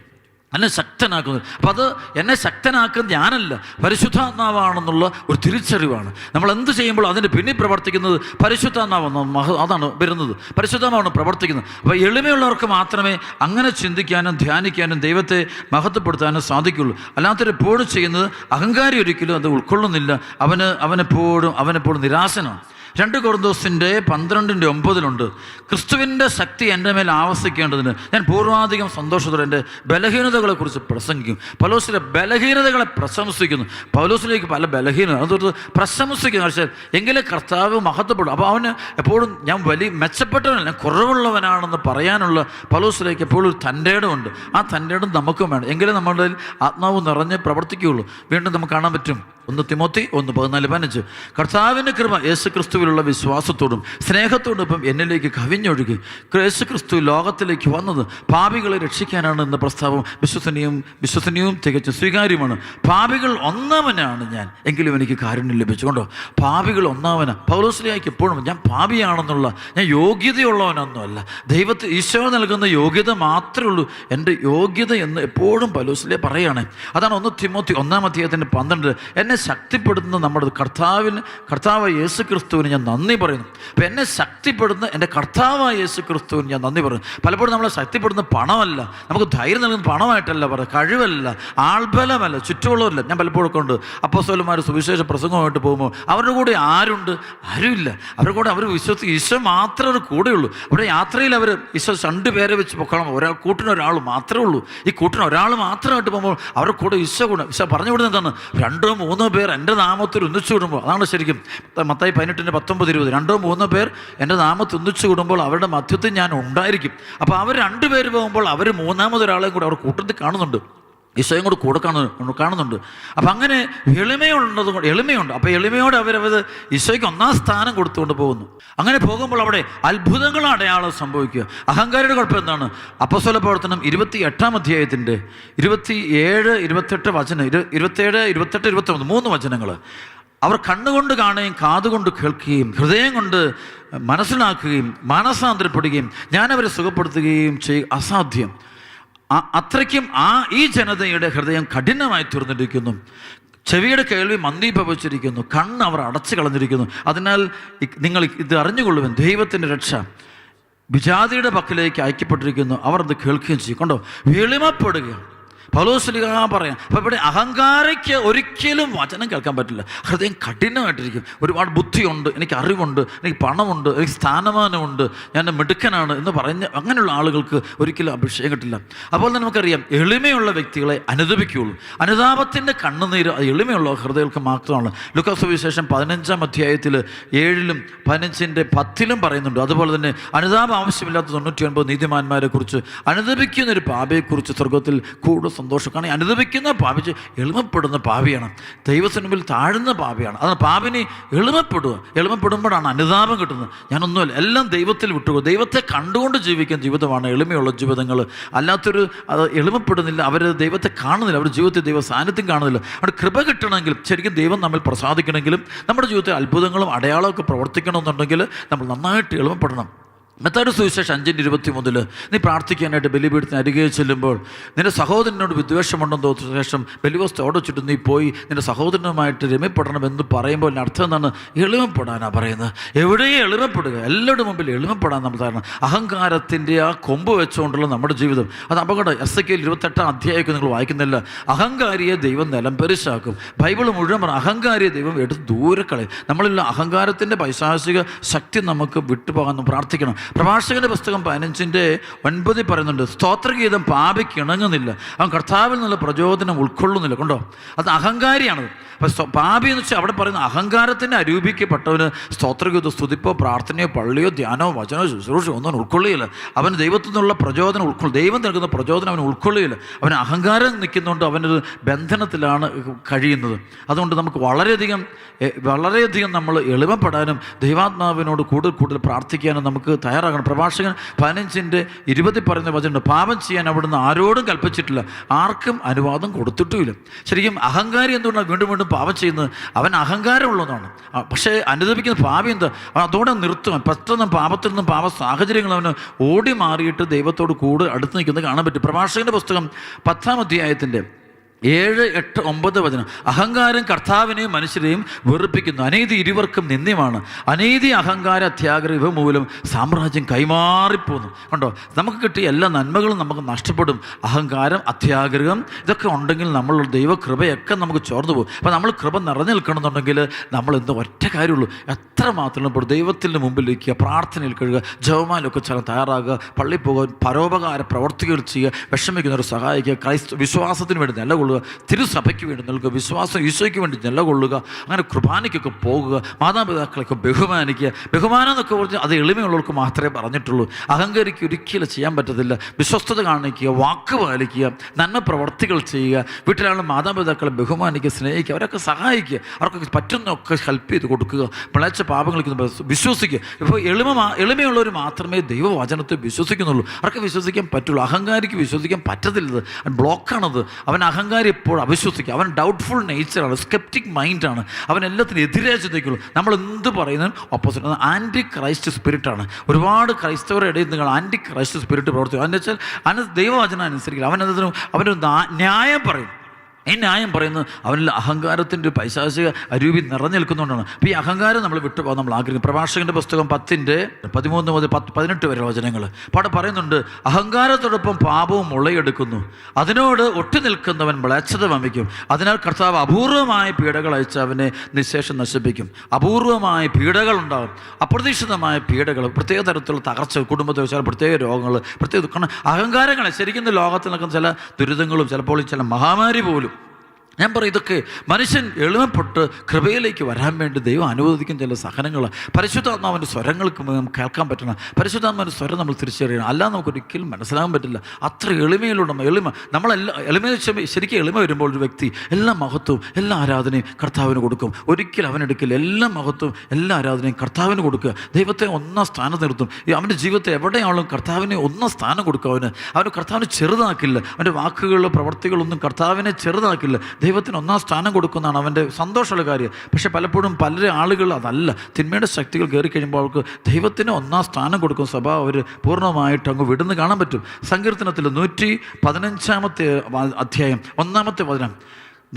എന്നെ ശക്തനാക്കുന്നത്. അപ്പോൾ അത് എന്നെ ശക്തനാക്കുന്നത് ഞാനല്ല, പരിശുദ്ധാത്മാവാണെന്നുള്ള ഒരു തിരിച്ചറിവാണ്. നമ്മൾ എന്ത് ചെയ്യുമ്പോൾ അതിന് പിന്നിൽ പ്രവർത്തിക്കുന്നത് പരിശുദ്ധാത്മാവാണ്, അതാണ് വരുന്നത്, പരിശുദ്ധാത്മാവാണ് പ്രവർത്തിക്കുന്നത്. അപ്പോൾ എളിമയുള്ളവർക്ക് മാത്രമേ അങ്ങനെ ചിന്തിക്കാനും ധ്യാനിക്കാനും ദൈവത്തെ മഹത്വപ്പെടുത്താനും സാധിക്കുള്ളൂ. അല്ലാത്തൊരെപ്പോഴും ചെയ്യുന്നത് അഹങ്കാരി ഒരിക്കലും അത് ഉൾക്കൊള്ളുന്നില്ല. അവനെപ്പോഴും നിരാശനാണ്. 2 കൊരിന്തോസിൻ്റെ 12:9 ക്രിസ്തുവിൻ്റെ ശക്തി എൻ്റെ മേൽ ആവസിക്കേണ്ടതിന് ഞാൻ പൂർവാധികം സന്തോഷത്തോടെ എൻ്റെ ബലഹീനതകളെക്കുറിച്ച് പ്രസംഗിക്കും. പൗലോസിലെ ബലഹീനതകളെ പ്രശംസിക്കുന്നു. പൗലോസിലേക്ക് പല ബലഹീനത അതുകൊണ്ട് പ്രശംസിക്കുന്നു. പക്ഷേ എങ്കിലും കർത്താവ് മഹത്വപ്പെടും. അപ്പോൾ അവന് എപ്പോഴും ഞാൻ വലിയ മെച്ചപ്പെട്ടവനല്ല, ഞാൻ കുറവുള്ളവനാണെന്ന് പറയാനുള്ള പൗലോസിലേക്ക് എപ്പോഴും ഒരു തൻ്റെ ഇടമുണ്ട്. ആ തൻ്റെ ഇടം നമുക്കും വേണം. എങ്കിലും നമ്മുടെ ആത്മാവ് നിറഞ്ഞ് പ്രവർത്തിക്കുകയുള്ളൂ. വീണ്ടും നമുക്ക് കാണാൻ പറ്റും 1 തിമോത്തി 1:14-15, കർത്താവിൻ്റെ കൃപ യേശു ക്രിസ്തുവിലുള്ള വിശ്വാസത്തോടും സ്നേഹത്തോടും ഇപ്പം എന്നിലേക്ക് കവിഞ്ഞൊഴുകി. യേശു ക്രിസ്തു ലോകത്തിലേക്ക് വന്നത് പാപികളെ രക്ഷിക്കാനാണ് എന്ന പ്രസ്താവം വിശ്വസനീയവും തികച്ചും സ്വീകാര്യമാണ്. പാപികൾ ഒന്നാമനാണ് ഞാൻ, എങ്കിലും എനിക്ക് കാരുണ്യം ലഭിച്ചുകൊണ്ടോ. പാപികൾ ഒന്നാമനാ. പൗലോസ്ലീഹായ്ക്ക് എപ്പോഴും ഞാൻ പാപിയാണെന്നുള്ള, ഞാൻ യോഗ്യതയുള്ളവനൊന്നുമല്ല, ഈശോ നൽകുന്ന യോഗ്യത മാത്രമേ ഉള്ളൂ എൻ്റെ യോഗ്യത എന്ന് എപ്പോഴും പൗലോസ്ലീഹ പറയുകയാണ്. അതാണ് 1 തിമോത്തി 1:12, എന്നെ ശക്തിപ്പെടുത്തുന്ന നമ്മുടെ കർത്താവായ യേശു ക്രിസ്തുവിന് ഞാൻ നന്ദി പറയുന്നു. അപ്പം എന്നെ ശക്തിപ്പെടുന്ന എൻ്റെ കർത്താവായ യേശു ക്രിസ്തുവിന് ഞാൻ നന്ദി പറയുന്നു. പലപ്പോഴും നമ്മളെ ശക്തിപ്പെടുന്ന പണമല്ല, നമുക്ക് ധൈര്യം നൽകുന്ന പണമായിട്ടല്ല പറയുക, കഴിവല്ല, ആൾബലമല്ല, ചുറ്റുമുള്ളവരില്ല. ഞാൻ പലപ്പോഴും കൊണ്ട് അപ്പോസ്തലന്മാർ സുവിശേഷ പ്രസംഗമായിട്ട് പോകുമ്പോൾ അവരുടെ കൂടെ ആരുണ്ട്? ആരുമില്ല. അവരുടെ കൂടെ അവർ ഈശോ മാത്രമേ ഒരു കൂടെയുള്ളൂ. അവിടെ യാത്രയിൽ അവർ ഈശോ 2 പേരെ വെച്ച് പൊക്കണം, കൂട്ടിനൊരാൾ മാത്രമേ ഉള്ളൂ. ഈ കൂട്ടിന് ഒരാൾ മാത്രമായിട്ട് പോകുമ്പോൾ അവരുടെ കൂടെ ഈശോ പറഞ്ഞു വിടുന്നത് എന്താണ്? 2-3 പേർ എൻ്റെ നാമത്തിൽ ഒന്നിച്ചു കൂടുമ്പോൾ, അതാണ് ശരിക്കും മത്തായി 18:19-20, 2-3 പേർ എൻ്റെ നാമത്തിൽ ഒന്നിച്ചു കൂടുമ്പോൾ അവരുടെ മധ്യത്തിൽ ഞാൻ ഉണ്ടായിരിക്കും. അപ്പോൾ അവർ 2 പേര് പോകുമ്പോൾ അവർ 3-മതൊരാളെയും കൂടെ അവർ കൂട്ടത്തിൽ കാണുന്നുണ്ട്, ഈശോയും കൂടെ കൂടെ കാണുന്നുണ്ട്. അപ്പം അങ്ങനെ എളിമയുണ്ട്. അപ്പോൾ എളിമയോടെ അവരത് ഈശോയ്ക്ക് 1-ാം സ്ഥാനം കൊടുത്തുകൊണ്ട് പോകുന്നു. അങ്ങനെ പോകുമ്പോൾ അവിടെ അത്ഭുതങ്ങൾ അടയാളം സംഭവിക്കുക. അഹങ്കാരിയുടെ കുഴപ്പം എന്താണ്? അപ്പോസ്തല പ്രവർത്തനം 28-ാം അധ്യായത്തിൻ്റെ 27, 28 വചനം, 27, 28, 29 3 വചനങ്ങൾ. അവർ കണ്ണുകൊണ്ട് കാണുകയും കാതുകൊണ്ട് കേൾക്കുകയും ഹൃദയം കൊണ്ട് മനസ്സിലാക്കുകയും മാനസാന്തരപ്പെടുകയും ഞാനവരെ സുഖപ്പെടുത്തുകയും ചെയ്യുക അസാധ്യം. അത്രയ്ക്കും ഈ ജനതയുടെ ഹൃദയം കഠിനമായി തീർന്നിരിക്കുന്നു, ചെവിയുടെ കേൾവി മന്ദീഭവിച്ചിരിക്കുന്നു, കണ്ണ് അവർ അടച്ചു കളഞ്ഞിരിക്കുന്നു. അതിനാൽ നിങ്ങൾ ഇത് അറിഞ്ഞുകൊള്ളുവൻ, ദൈവത്തിൻ്റെ രക്ഷ വിജാതിയുടെ പക്കലേക്ക് അയക്കപ്പെട്ടിരിക്കുന്നു. അവർ അത് കേൾക്കുകയും ചെയ്യും. കണ്ടോ, എളിമപ്പെടുകയാണ്. പൗലോസ്ലീഹ പറയാം. അപ്പോൾ ഇവിടെ അഹങ്കാരയ്ക്ക് ഒരിക്കലും വചനം കേൾക്കാൻ പറ്റില്ല. ഹൃദയം കഠിനമായിട്ടിരിക്കും. ഒരുപാട് ബുദ്ധിയുണ്ട്, എനിക്ക് അറിവുണ്ട്, എനിക്ക് പണമുണ്ട്, എനിക്ക് സ്ഥാനമാനമുണ്ട്, ഞാൻ മിടുക്കനാണ് എന്ന് പറഞ്ഞ് അങ്ങനെയുള്ള ആളുകൾക്ക് ഒരിക്കലും അഭിഷേകം കിട്ടില്ല. അപ്പോൾ തന്നെ നമുക്കറിയാം, എളിമയുള്ള വ്യക്തികളെ അനുദപിക്കുകയുള്ളൂ. അനുതാപത്തിൻ്റെ കണ്ണുനീര് അത് എളിമയുള്ള ഹൃദയങ്ങൾക്ക് മാത്രമാണ്. ലൂക്കാസ് സുവിശേഷം 15-ാം അധ്യായത്തിൽ 7-ലും 15-10 പറയുന്നുണ്ട്. അതുപോലെ തന്നെ അനുതാപം ആവശ്യമില്ലാത്ത 99 നീതിമാന്മാരെ കുറിച്ച്, അനുദപിക്കുന്നൊരു പാപിയെക്കുറിച്ച് സ്വർഗത്തിൽ കൂടുതൽ സന്തോഷം. കാരണം അനുദപിക്കുന്ന പാപിച്ച് എളിമപ്പെടുന്ന പാപിയാണ്, ദൈവത്തിന് മുമ്പിൽ താഴ്ന്ന പാപിയാണ്. അതാണ് പാപിനെ എളിമപ്പെടുമ്പോഴാണ് അനുതാപം കിട്ടുന്നത്. ഞാനൊന്നുമല്ല, എല്ലാം ദൈവത്തിൽ വിട്ടുപോകും. ദൈവത്തെ കണ്ടുകൊണ്ട് ജീവിക്കുന്ന ജീവിതമാണ് എളിമയുള്ള ജീവിതങ്ങൾ. അല്ലാത്തൊരു അത് എളിമപ്പെടുന്നില്ല, അവർ ദൈവത്തെ കാണുന്നില്ല, അവർ ജീവിതത്തിൽ ദൈവ സാന്നിധ്യം കാണുന്നില്ല. അവിടെ കൃപ കിട്ടണമെങ്കിൽ, ശരിക്കും ദൈവം നമ്മിൽ പ്രസാദിക്കണമെങ്കിലും നമ്മുടെ ജീവിതത്തിൽ അത്ഭുതങ്ങളും അടയാളമൊക്കെ പ്രവർത്തിക്കണമെന്നുണ്ടെങ്കിൽ നമ്മൾ നന്നായിട്ട് എളിമപ്പെടണം. മത്തായിയുടെ സുവിശേഷം 5:23 നീ പ്രാർത്ഥിക്കാനായിട്ട് ബലിപീഠത്തിന് അരികെ ചെല്ലുമ്പോൾ നിന്റെ സഹോദരനോട് വിദ്വേഷമുണ്ടെന്ന് തോന്നിയ ശേഷം ബലിവസ്തു ഓടിച്ചിട്ട് നീ പോയി നിന്റെ സഹോദരനുമായിട്ട് രമ്യപ്പെടണമെന്ന് പറയുമ്പോൾ അർത്ഥം എന്താണ്? എളിമപ്പെടാനാണ് പറയുന്നത്. എവിടെയും എളിമപ്പെടുക, എല്ലാവരുടെ മുമ്പിൽ എളിമപ്പെടാൻ നമ്മൾ തരണം. അഹങ്കാരത്തിൻ്റെ ആ കൊമ്പ് വെച്ചുകൊണ്ടുള്ള നമ്മുടെ ജീവിതം അത് അപകടം. എസെക്കിയേൽ 28-ാം അധ്യായമൊക്കെ നിങ്ങൾ വായിക്കുന്നില്ല. അഹങ്കാരിയെ ദൈവം നിലംപരിശാക്കും. ബൈബിൾ മുഴുവൻ പറഞ്ഞ അഹങ്കാരിയെ ദൈവം എടുത്ത് ദൂരെ കളയും. നമ്മളിൽ അഹങ്കാരത്തിൻ്റെ പൈശാചിക ശക്തി നമുക്ക് വിട്ടുപോകാൻ പ്രാർത്ഥിക്കണം. പ്രഭാഷകന്റെ പുസ്തകം 15:9 പറയുന്നുണ്ട്, സ്തോത്രഗീതം പാപിക്ക് ഇണങ്ങുന്നില്ല, അവൻ കർത്താവിൽ നിന്നുള്ള പ്രചോദനം ഉൾക്കൊള്ളുന്നില്ല. കണ്ടോ, അത് അഹങ്കാരിയാണത്. അപ്പം പാപി എന്ന് വെച്ചാൽ അവിടെ പറയുന്ന അഹങ്കാരത്തിൻ്റെ അരൂപിക്കപ്പെട്ടവന് സ്തോത്രഗീതോ സ്തുതിപ്പോ പ്രാർത്ഥനയോ പള്ളിയോ ധ്യാനമോ വചനോ ശുശ്രൂഷയോ ഒന്നും ഉൾക്കൊള്ളുകയില്ല. അവന് ദൈവത്തിൽ നിന്നുള്ള പ്രചോദനം ദൈവം നൽകുന്ന പ്രചോദനം അവന് ഉൾക്കൊള്ളുകയില്ല. അവന് അഹങ്കാരം നിൽക്കുന്നതുകൊണ്ട് അവനൊരു ബന്ധനത്തിലാണ് കഴിയുന്നത്. അതുകൊണ്ട് നമുക്ക് വളരെയധികം നമ്മൾ എളിമപ്പെടാനും ദൈവാത്മാവിനോട് കൂടുതൽ പ്രാർത്ഥിക്കാനും നമുക്ക് തയ്യാറാകണം. പ്രഭാഷകൻ 15:20 പറയുന്ന വചനമുണ്ട്, പാപം ചെയ്യാൻ അവിടുന്ന് ആരോടും കൽപ്പിച്ചിട്ടില്ല, ആർക്കും അനുവാദം കൊടുത്തിട്ടുമില്ല. ശരിക്കും അഹങ്കാരി എന്തുകൊണ്ടാണ് വീണ്ടും പാപം ചെയ്യുന്നത്? അവൻ അഹങ്കാരമുള്ളതാണ്. പക്ഷേ അനുദപിക്കുന്ന പാപി എന്താ? അതോടെ നിർത്തുവാൻ പെട്ടെന്ന് പാപത്തിൽ നിന്നും പാപ സാഹചര്യങ്ങൾ അവന് ഓടി മാറിയിട്ട് ദൈവത്തോട് കൂടുതൽ അടുത്ത് നിൽക്കുന്നത് കാണാൻ പറ്റും. പ്രഭാഷകന്റെ പുസ്തകം 10-ാം അധ്യായത്തിൻ്റെ 7, 8, 9 വചനം, അഹങ്കാരം കർത്താവിനെയും മനുഷ്യരെയും വെറുപ്പിക്കുന്നു, അനീതി ഇരുവർക്കും നിന്ദ്യമാണ്, അനീതി അഹങ്കാര അത്യാഗ്രഹം ഇവ മൂലം സാമ്രാജ്യം കൈമാറിപ്പോന്നു. കണ്ടോ, നമുക്ക് കിട്ടിയ എല്ലാ നന്മകളും നമുക്ക് നഷ്ടപ്പെടും. അഹങ്കാരം, അത്യാഗ്രഹം ഇതൊക്കെ ഉണ്ടെങ്കിൽ നമ്മൾ ദൈവകൃപയൊക്കെ നമുക്ക് ചോർന്നു പോകും. അപ്പോൾ നമ്മൾ കൃപ നിറഞ്ഞു നിൽക്കണമെന്നുണ്ടെങ്കിൽ നമ്മൾ എന്ത് ഒറ്റ കാര്യമുള്ളൂ, എത്ര മാത്രം ഇപ്പോൾ ദൈവത്തിൻ്റെ മുമ്പിലിരിക്കുക, പ്രാർത്ഥനയിൽ കഴിയുക, ജപമാലൊക്കെ ചെയ്യാൻ തയ്യാറാകുക, പള്ളിയിൽ പോകുക, പരോപകാര പ്രവർത്തികൾ ചെയ്യുക, വിഷമിക്കുന്നവരെ സഹായിക്കുക, വിശ്വാസത്തിന് വേണ്ടി നിലകൊള്ളുക, തിരുസഭയ്ക്ക് വേണ്ടി നൽകുക, വിശ്വാസം ഈശോയ്ക്ക് വേണ്ടി നിലകൊള്ളുക, അങ്ങനെ കുർബാനയ്ക്കൊക്കെ പോകുക, മാതാപിതാക്കളൊക്കെ ബഹുമാനിക്കുക. ബഹുമാനം എന്നൊക്കെ പറഞ്ഞാൽ അത് എളിമയുള്ളവർക്ക് മാത്രമേ പറഞ്ഞിട്ടുള്ളൂ. അഹങ്കരിക്ക് ഒരിക്കലും ചെയ്യാൻ പറ്റത്തില്ല. വിശ്വസ്തത കാണിക്കുക, വാക്ക് പാലിക്കുക, നന്മ പ്രവർത്തികൾ ചെയ്യുക, വീട്ടിലാണ് മാതാപിതാക്കളെ ബഹുമാനിക്കുക, സ്നേഹിക്കുക, അവരൊക്കെ സഹായിക്കുക, അവർക്കൊക്കെ പറ്റുന്നൊക്കെ ഹെൽപ്പ് ചെയ്ത് കൊടുക്കുക, പിളച്ച പാപങ്ങൾക്ക് വിശ്വസിക്കുക. ഇപ്പോൾ എളിമയുള്ളവർ മാത്രമേ ദൈവവചനത്തെ വിശ്വസിക്കുന്നുള്ളൂ. അവർക്ക് വിശ്വസിക്കാൻ പറ്റുള്ളൂ. അഹങ്കാരിക്ക് വിശ്വസിക്കാൻ പറ്റത്തില്ലത്, ബ്ലോക്കാണത്. അവൻ അഹങ്കാരി എപ്പോഴും അവിശ്വസിക്കുക, അവൻ ഡൗട്ട്ഫുൾ നേച്ചറാണ്, സ്കെപ്റ്റിക് മൈൻഡാണ്, അവൻ എല്ലാത്തിനും എതിരെ ചിന്തിക്കുള്ളൂ. നമ്മൾ എന്ത് പറയുന്നതും ഓപ്പോസിറ്റ്, ആൻറ്റി ക്രൈസ്റ്റ് സ്പിരിറ്റാണ്. ഒരുപാട് ക്രൈസ്തവരുടെ ഇടയിൽ നിങ്ങൾ ആൻറ്റി ക്രൈസ്റ്റ് സ്പിരിറ്റ് പ്രവർത്തിക്കും. അതെന്ന് വെച്ചാൽ ദൈവവചനം അനുസരിക്കില്ല, അവനൊരു ന്യായം പറയും. ഈ ന്യായം പറയുന്നത് അവനിൽ അഹങ്കാരത്തിൻ്റെ പൈശാചിക അരൂപി നിറഞ്ഞു നിൽക്കുന്നതുകൊണ്ടാണ്. അപ്പോൾ ഈ അഹങ്കാരം നമ്മൾ വിട്ടുപോകാൻ നമ്മൾ ആഗ്രഹിക്കും. പ്രഭാഷകൻ്റെ പുസ്തകം 10:13 മുതൽ 18 വരെ വചനങ്ങൾ അവിടെ പറയുന്നുണ്ട്, അഹങ്കാരത്തോടൊപ്പം പാപവും മുളയെടുക്കുന്നു, അതിനോട് ഒട്ടി നിൽക്കുന്നവൻ മ്ലേച്ഛത വമിക്കും. അതിനാൽ കർത്താവ് അപൂർവമായ പീഡകൾ അയച്ച് അവനെ നിശേഷം നശിപ്പിക്കും. അപൂർവമായ പീഡകൾ ഉണ്ടാകും, അപ്രതീക്ഷിതമായ പീഡകൾ, പ്രത്യേക തരത്തിലുള്ള തകർച്ച, കുടുംബത്തെ വെച്ചാൽ പ്രത്യേക രോഗങ്ങൾ, പ്രത്യേക ദുഃഖങ്ങൾ, അഹങ്കാരങ്ങളെ ശരിക്കും ലോകത്തിൽ നടക്കുന്ന ചില ദുരിതങ്ങളും ചിലപ്പോൾ ചില മഹാമാരി പോലും. ഞാൻ പറയും, ഇതൊക്കെ മനുഷ്യൻ എളിമപ്പെട്ട് കൃപയിലേക്ക് വരാൻ വേണ്ടി ദൈവം അനുവദിക്കുന്ന ചില സഹനങ്ങൾ. പരിശുദ്ധാത്മാവിൻ്റെ സ്വരങ്ങൾക്ക് നമുക്ക് കേൾക്കാൻ പറ്റണം. പരിശുദ്ധാത്മാവിൻ്റെ സ്വരം നമ്മൾ തിരിച്ചറിയണം. അല്ലാതെ നമുക്കൊരിക്കലും മനസ്സിലാകാൻ പറ്റില്ല. അത്ര എളിമയിലുള്ള ശരിക്കും എളിമ വരുമ്പോൾ ഒരു വ്യക്തി എല്ലാ മഹത്വവും എല്ലാ ആരാധനയും കർത്താവിന് കൊടുക്കും. ഒരിക്കലും അവനെടുക്കില്ല. എല്ലാ മഹത്വവും എല്ലാ ആരാധനയും കർത്താവിന് കൊടുക്കുക. ദൈവത്തെ ഒന്നാം സ്ഥാനം നിർത്തും. അവൻ്റെ ജീവിതത്തെ എവിടെയാണെങ്കിലും കർത്താവിനെ ഒന്നാം സ്ഥാനം കൊടുക്കുക. അവന് കർത്താവിനെ ചെറുതാക്കില്ല. അവൻ്റെ വാക്കുകളിലോ പ്രവർത്തികളൊന്നും കർത്താവിനെ ചെറുതാക്കില്ല. ദൈവത്തിന് ഒന്നാം സ്ഥാനം കൊടുക്കുന്നതാണ് അവൻ്റെ സന്തോഷമുള്ള കാര്യം. പക്ഷേ പലപ്പോഴും ആളുകൾ അതല്ല, തിന്മയുടെ ശക്തികൾ കയറി കഴിയുമ്പോൾ അവർക്ക് ദൈവത്തിന് ഒന്നാം സ്ഥാനം കൊടുക്കുന്ന സ്വഭാവം അവർ പൂർണ്ണമായിട്ട് അങ്ങ് വിടുന്ന് കാണാൻ പറ്റും. സങ്കീർത്തനത്തിൽ 115-ാമത്തെ അധ്യായം 1-ാമത്തെ വചനം,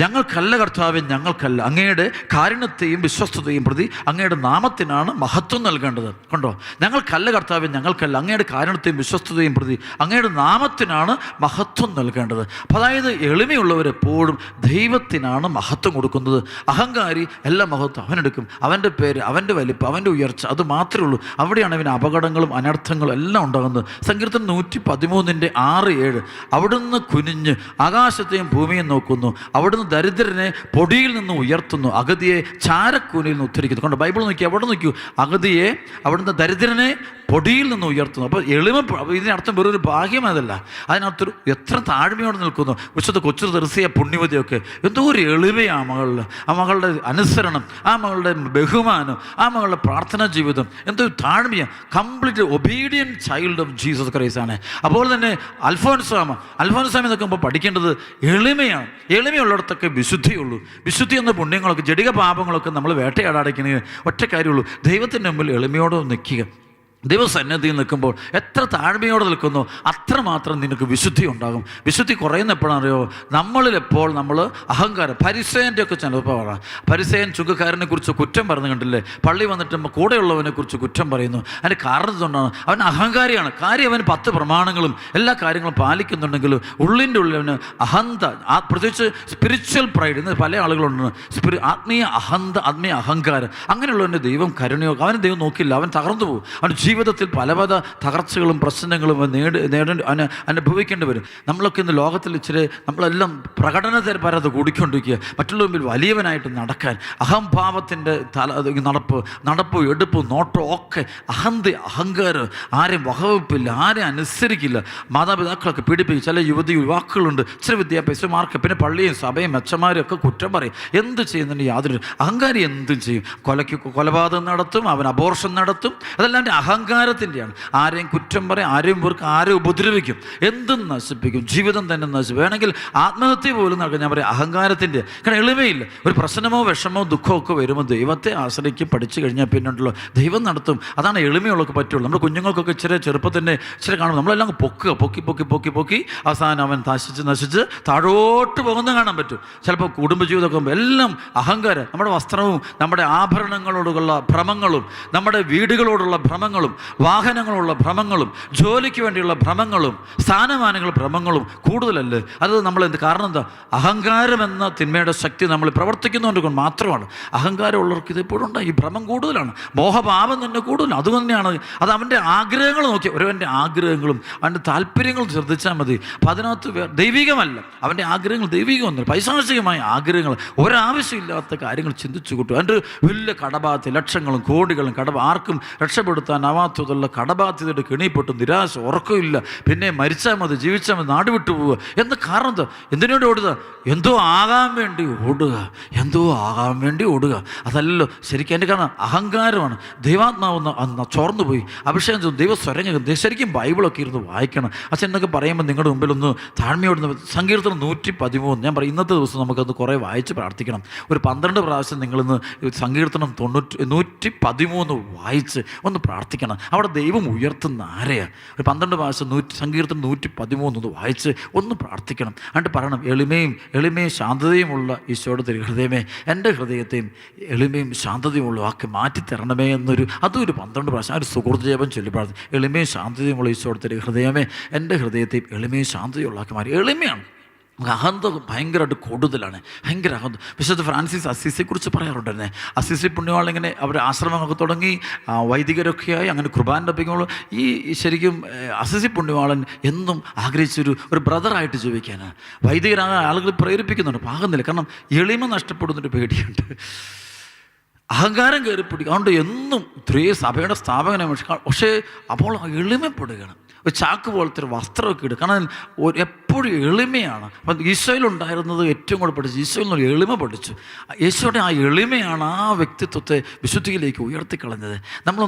ഞങ്ങൾക്കല്ല കർത്താവേ, ഞങ്ങൾക്കല്ല, അങ്ങയുടെ കാരുണ്യത്തെയും വിശ്വസ്തതയും പ്രതി അങ്ങയുടെ നാമത്തിനാണ് മഹത്വം നൽകേണ്ടത്. കണ്ടോ, ഞങ്ങൾക്കല്ല കർത്താവേ, ഞങ്ങൾക്കല്ല, അങ്ങയുടെ കാരുണ്യത്തെയും വിശ്വസ്തതയും പ്രതി അങ്ങയുടെ നാമത്തിനാണ് മഹത്വം നൽകേണ്ടത്. അപ്പോൾ അതായത് എളിമയുള്ളവരെപ്പോഴും ദൈവത്തിനാണ് മഹത്വം കൊടുക്കുന്നത്. അഹങ്കാരി എല്ലാ മഹത്വം അവനെടുക്കും. അവൻ്റെ പേര്, അവൻ്റെ വലിപ്പം, അവൻ്റെ ഉയർച്ച, അത് മാത്രമേ ഉള്ളൂ. അവിടെയാണ് അവന് അപകടങ്ങളും അനർത്ഥങ്ങളും എല്ലാം ഉണ്ടാകുന്നത്. സങ്കീർത്തനം 113:6-7 അവിടുന്ന് കുനിഞ്ഞ് ആകാശത്തെയും ഭൂമിയെയും നോക്കുന്നു, അവിടുന്ന് ദരിദ്രനെ പൊടിയിൽ നിന്ന് ഉയർത്തുന്നു, അഗതിയെ ചാരക്കൂനിൽ നിന്ന് ഉദ്ധരിക്കുന്നു. കൊണ്ട് ബൈബിൾ നോക്കി, അവിടെ നോക്കൂ, അഗതിയെ, അവിടുന്ന് ദരിദ്രനെ പൊടിയിൽ നിന്ന് ഉയർത്തുന്നു. അപ്പോൾ ഇതിനർത്ഥം വെറൊരു ഭാഗ്യമതല്ല, അതിനകത്തൊരു എത്ര താഴ്മയോടെ നിൽക്കുന്നു. വിശുദ്ധ കൊച്ചു തെർസിയ പുണ്യവതിയൊക്കെ എന്തോ ഒരു എളിമയാണ് മകളിൽ. ആ മകളുടെ അനുസരണം, ആ മകളുടെ ബഹുമാനം, ആ മകളുടെ പ്രാർത്ഥനാ ജീവിതം എന്തോ താഴ്മയാണ്. Complete obedient child of Jesus Christ ആണ്. അതുപോലെ തന്നെ അൽഫോൻസാമ എന്നൊക്കെ പഠിക്കേണ്ടത് എളിമയാണ്. എളിമയുള്ളിടത്തൊക്കെ വിശുദ്ധിയുള്ളൂ. വിശുദ്ധി എന്ന പുണ്യങ്ങളൊക്കെ, ജടിക പാപങ്ങളൊക്കെ നമ്മൾ വേട്ടയാടാടിക്കുന്നതിന് ഒറ്റ കാര്യമുള്ളൂ, ദൈവത്തിൻ്റെ മുമ്പിൽ എളിമയോടെ നിൽക്കുക. ദൈവസന്നിധിയിൽ നിൽക്കുമ്പോൾ എത്ര താഴ്മയോടെ നിൽക്കുന്നു അത്രമാത്രം നിനക്ക് വിശുദ്ധി ഉണ്ടാകും. വിശുദ്ധി കുറയുന്ന എപ്പോഴാണെന്നറിയോ? നമ്മളിലെപ്പോൾ നമ്മൾ അഹങ്കാരം, പരിസേൻ്റെ ഒക്കെ ചിലപ്പോൾ പറയാം. പരിസേൻ ചുങ്കക്കാരനെ കുറിച്ച് കുറ്റം പറഞ്ഞു കണ്ടില്ലേ? പള്ളി വന്നിട്ട് കൂടെയുള്ളവനെ കുറിച്ച് കുറ്റം പറയുന്നു. അതിൻ്റെ കാരണം എന്തുകൊണ്ടാണ്? അവൻ അഹങ്കാരിയാണ്. കാര്യം അവന് 10 പ്രമാണങ്ങളും എല്ലാ കാര്യങ്ങളും പാലിക്കുന്നുണ്ടെങ്കിലും ഉള്ളിൻ്റെ ഉള്ളിൽ അവന് അഹന്ത, പ്രത്യേകിച്ച് സ്പിരിച്വൽ പ്രൈഡ്. ഇന്ന് പല ആളുകളുണ്ട്, ആത്മീയ അഹന്ത, ആത്മീയ അഹങ്കാരം. അങ്ങനെയുള്ളവൻ്റെ ദൈവം കരുണയോ, അവന് ദൈവം നോക്കില്ല, അവൻ തകർന്നു പോകും. അവൻ ജീവിതത്തിൽ പല തകർച്ചകളും പ്രശ്നങ്ങളും അനുഭവിക്കേണ്ടി വരും. നമ്മളൊക്കെ ഇന്ന് ലോകത്തിൽ ഇച്ചിരി നമ്മളെല്ലാം പ്രകടനപരത കൂടിക്കൊണ്ടിരിക്കുക, മറ്റുള്ള മുമ്പിൽ വലിയവനായിട്ട് നടക്കാൻ, അഹംഭാവത്തിൻ്റെ നടപ്പ് എടുപ്പ് നോട്ടം ഒക്കെ അഹങ്കാരം, ആരെയും വകവെപ്പില്ല, ആരെയും അനുസരിക്കില്ല, മാതാപിതാക്കളൊക്കെ പീഡിപ്പിക്കും. ചില യുവാക്കളുണ്ട്, ഇച്ചിരി വിദ്യാഭ്യാസമാർക്ക്, പിന്നെ പള്ളിയും സഭയും അച്ഛന്മാരും ഒക്കെ കുറ്റം പറയും. എന്ത് ചെയ്യുന്നുണ്ട്? യാതൊരു അഹങ്കാരി എന്തും ചെയ്യും. കൊലപാതകം നടത്തും, അവൻ അബോർഷൻ നടത്തും. അതെല്ലാം അഹങ്കാരത്തിൻ്റെയാണ്. ആരെയും കുറ്റം പറയും, ആരെയും പേർക്ക് ആരെയും ഉപദ്രവിക്കും, എന്തും നശിപ്പിക്കും, ജീവിതം തന്നെ നശിപ്പിക്കും. വേണമെങ്കിൽ ആത്മഹത്യ പോലും നടക്കും. ഞാൻ പറയും അഹങ്കാരത്തിൻ്റെ. കാരണം എളിമയില്ല. ഒരു പ്രശ്നമോ വിഷമോ ദുഃഖമോ ഒക്കെ വരുമ്പോൾ ദൈവത്തെ ആശ്രയിക്കും. പഠിച്ചു കഴിഞ്ഞാൽ പിന്നുണ്ടല്ലോ ദൈവം നടത്തും. അതാണ് എളിമയുള്ളവർക്ക് പറ്റുള്ളൂ. നമ്മുടെ കുഞ്ഞുങ്ങൾക്കൊക്കെ ഇച്ചിരി ചെറുപ്പത്തിൻ്റെ ഇച്ചിരി കാണും, നമ്മളെല്ലാം പൊക്കി അവസാനം അവൻ നശിച്ച് താഴോട്ട് പോകുന്ന കാണാൻ പറ്റും. ചിലപ്പോൾ കുടുംബജീവിതമൊക്കെ എല്ലാം അഹങ്കാരം. നമ്മുടെ വസ്ത്രവും നമ്മുടെ ആഭരണങ്ങളോടുള്ള ഭ്രമങ്ങളും, നമ്മുടെ വീടുകളോടുള്ള ഭ്രമങ്ങളും, വാഹനങ്ങളുള്ള ഭ്രമങ്ങളും, ജോലിക്ക് വേണ്ടിയുള്ള ഭ്രമങ്ങളും, സ്ഥാനമാനങ്ങളുടെ ഭ്രമങ്ങളും കൂടുതലല്ലേ? അത് നമ്മൾ കാരണം എന്താ? അഹങ്കാരം എന്ന തിന്മയുടെ ശക്തി നമ്മൾ പ്രവർത്തിക്കുന്നതുകൊണ്ട് മാത്രമാണ്. അഹങ്കാരമുള്ളവർക്ക് ഇതെപ്പോഴും ഉണ്ടായി. ഈ ഭ്രമം കൂടുതലാണ്, മോഹഭാവം തന്നെ കൂടുതലാണ്. അതുതന്നെയാണ് അത് അവൻ്റെ ആഗ്രഹങ്ങൾ നോക്കി, ഒരുവൻ്റെ ആഗ്രഹങ്ങളും അവൻ്റെ താല്പര്യങ്ങളും ശ്രദ്ധിച്ചാൽ മതി. അപ്പം അതിനകത്ത് ദൈവികമല്ല, അവൻ്റെ ആഗ്രഹങ്ങൾ ദൈവികമൊന്നുമില്ല, പൈശാചികമായ ആഗ്രഹങ്ങൾ, ഒരാവശ്യമില്ലാത്ത കാര്യങ്ങൾ ചിന്തിച്ചു കൂട്ടും. അതിൻ്റെ വലിയ കടബാധ്യത, ലക്ഷങ്ങളും കോടികളും ആർക്കും രക്ഷപ്പെടുത്താനാവാത്തതുള്ള കടബാധ്യതയുടെ കെണിപ്പെട്ട് നിരാശ, ഉറക്കമില്ല, പിന്നെ മരിച്ചാൽ മതി, ജീവിച്ചാൽ മതി, നാട് വിട്ടു പോവുക എന്ന കാരണം എന്താ? എന്തിനോട് ഓടുക? എന്തോ ആകാൻ വേണ്ടി ഓടുക. അതല്ലല്ലോ ശരിക്കും. എൻ്റെ കാരണം അഹങ്കാരമാണ്. ദൈവാത്മാവെന്ന് ചോർന്നു പോയി. അഭിഷേകം ചെയ്തു, ദൈവ സ്വരം. ശരിക്കും ബൈബിളൊക്കെ ഇരുന്ന് വായിക്കണം. അച്ഛൻ എന്നൊക്കെ പറയുമ്പോൾ നിങ്ങളുടെ മുമ്പിലൊന്ന് താഴ്മയോടുന്ന സങ്കീർത്തനം 113. ഞാൻ പറയും ഇന്നത്തെ ദിവസം നമുക്കത് കുറേ വായിച്ച് പ്രാർത്ഥിക്കണം. ഒരു 12 പ്രാവശ്യം നിങ്ങളിന്ന് സങ്കീർത്തനം 113 വായിച്ച് ഒന്ന് പ്രാർത്ഥിക്കണം. അവിടെ ദൈവം ഉയർത്തുന്ന ആരെയാണ്? ഒരു 12 പ്രാവശ്യം സങ്കീർത്തനം 113 വായിച്ച് ഒന്ന് പ്രാർത്ഥിക്കണം. എന്നിട്ട് പറയണം, എളിമയും ശാന്തതയുമുള്ള ഈശോയുടെ ഹൃദയമേ, എൻ്റെ ഹൃദയത്തെയും എളിമയും ശാന്തതയുമുള്ള ആക്കി മാറ്റിത്തരണമേ എന്നൊരു അതൊരു 12 പ്രാവശ്യം ഒരു സുഹൃത്ത് ജപം ചൊല്ലി പ്രാർത്ഥന. എളിമയും ശാന്തതയുമുള്ള ഈശോയുടെ ഹൃദയമേ, എൻ്റെ ഹൃദയത്തെയും എളിമയും ശാന്തതയുള്ള ആക്കി മാറി. എളിമയാണ്. അഹന്ത ഭയങ്കരമായിട്ട് കൂടുതലാണ്, ഭയങ്കര അഹന്ത. വിശുദ്ധ ഫ്രാൻസിസ് അസീസിയെക്കുറിച്ച് പറയാറുണ്ടായിരുന്നേ. അസീസി പുണ്യവാളിങ്ങനെ അവർ ആശ്രമങ്ങളൊക്കെ തുടങ്ങി, വൈദികരൊക്കെയായി, അങ്ങനെ കുർബാന ഒപ്പിക്കുമ്പോൾ ഈ ശരിക്കും അസീസി പുണ്യവാളൻ എന്നും ആഗ്രഹിച്ചൊരു ബ്രദറായിട്ട് ജീവിക്കാനാണ്. വൈദികരായ ആളുകൾ പ്രേരിപ്പിക്കുന്നുണ്ട്, പാകുന്നില്ല. കാരണം എളിമ നഷ്ടപ്പെടുന്നൊരു പേടിയുണ്ട്, അഹങ്കാരം കയറിപ്പിടിക്കുക. അതുകൊണ്ട് എന്നും സഭയുടെ സ്ഥാപകനാണ്. പക്ഷേ അപ്പോൾ എളിമപ്പെടുകയാണ്. ഒരു ചാക്ക് പോലത്തെ ഒരു വസ്ത്രമൊക്കെ ഇടുക. കാരണം എപ്പോഴും എളിമയാണ്. അപ്പം ഈശോയിലുണ്ടായിരുന്നത് ഏറ്റവും കൂടെ പഠിച്ചു, ഈശോയിൽ നിന്ന് എളിമ പഠിച്ചു. ഈശോയുടെ ആ എളിമയാണ് ആ വ്യക്തിത്വത്തെ വിശുദ്ധിയിലേക്ക് ഉയർത്തിക്കളഞ്ഞത്.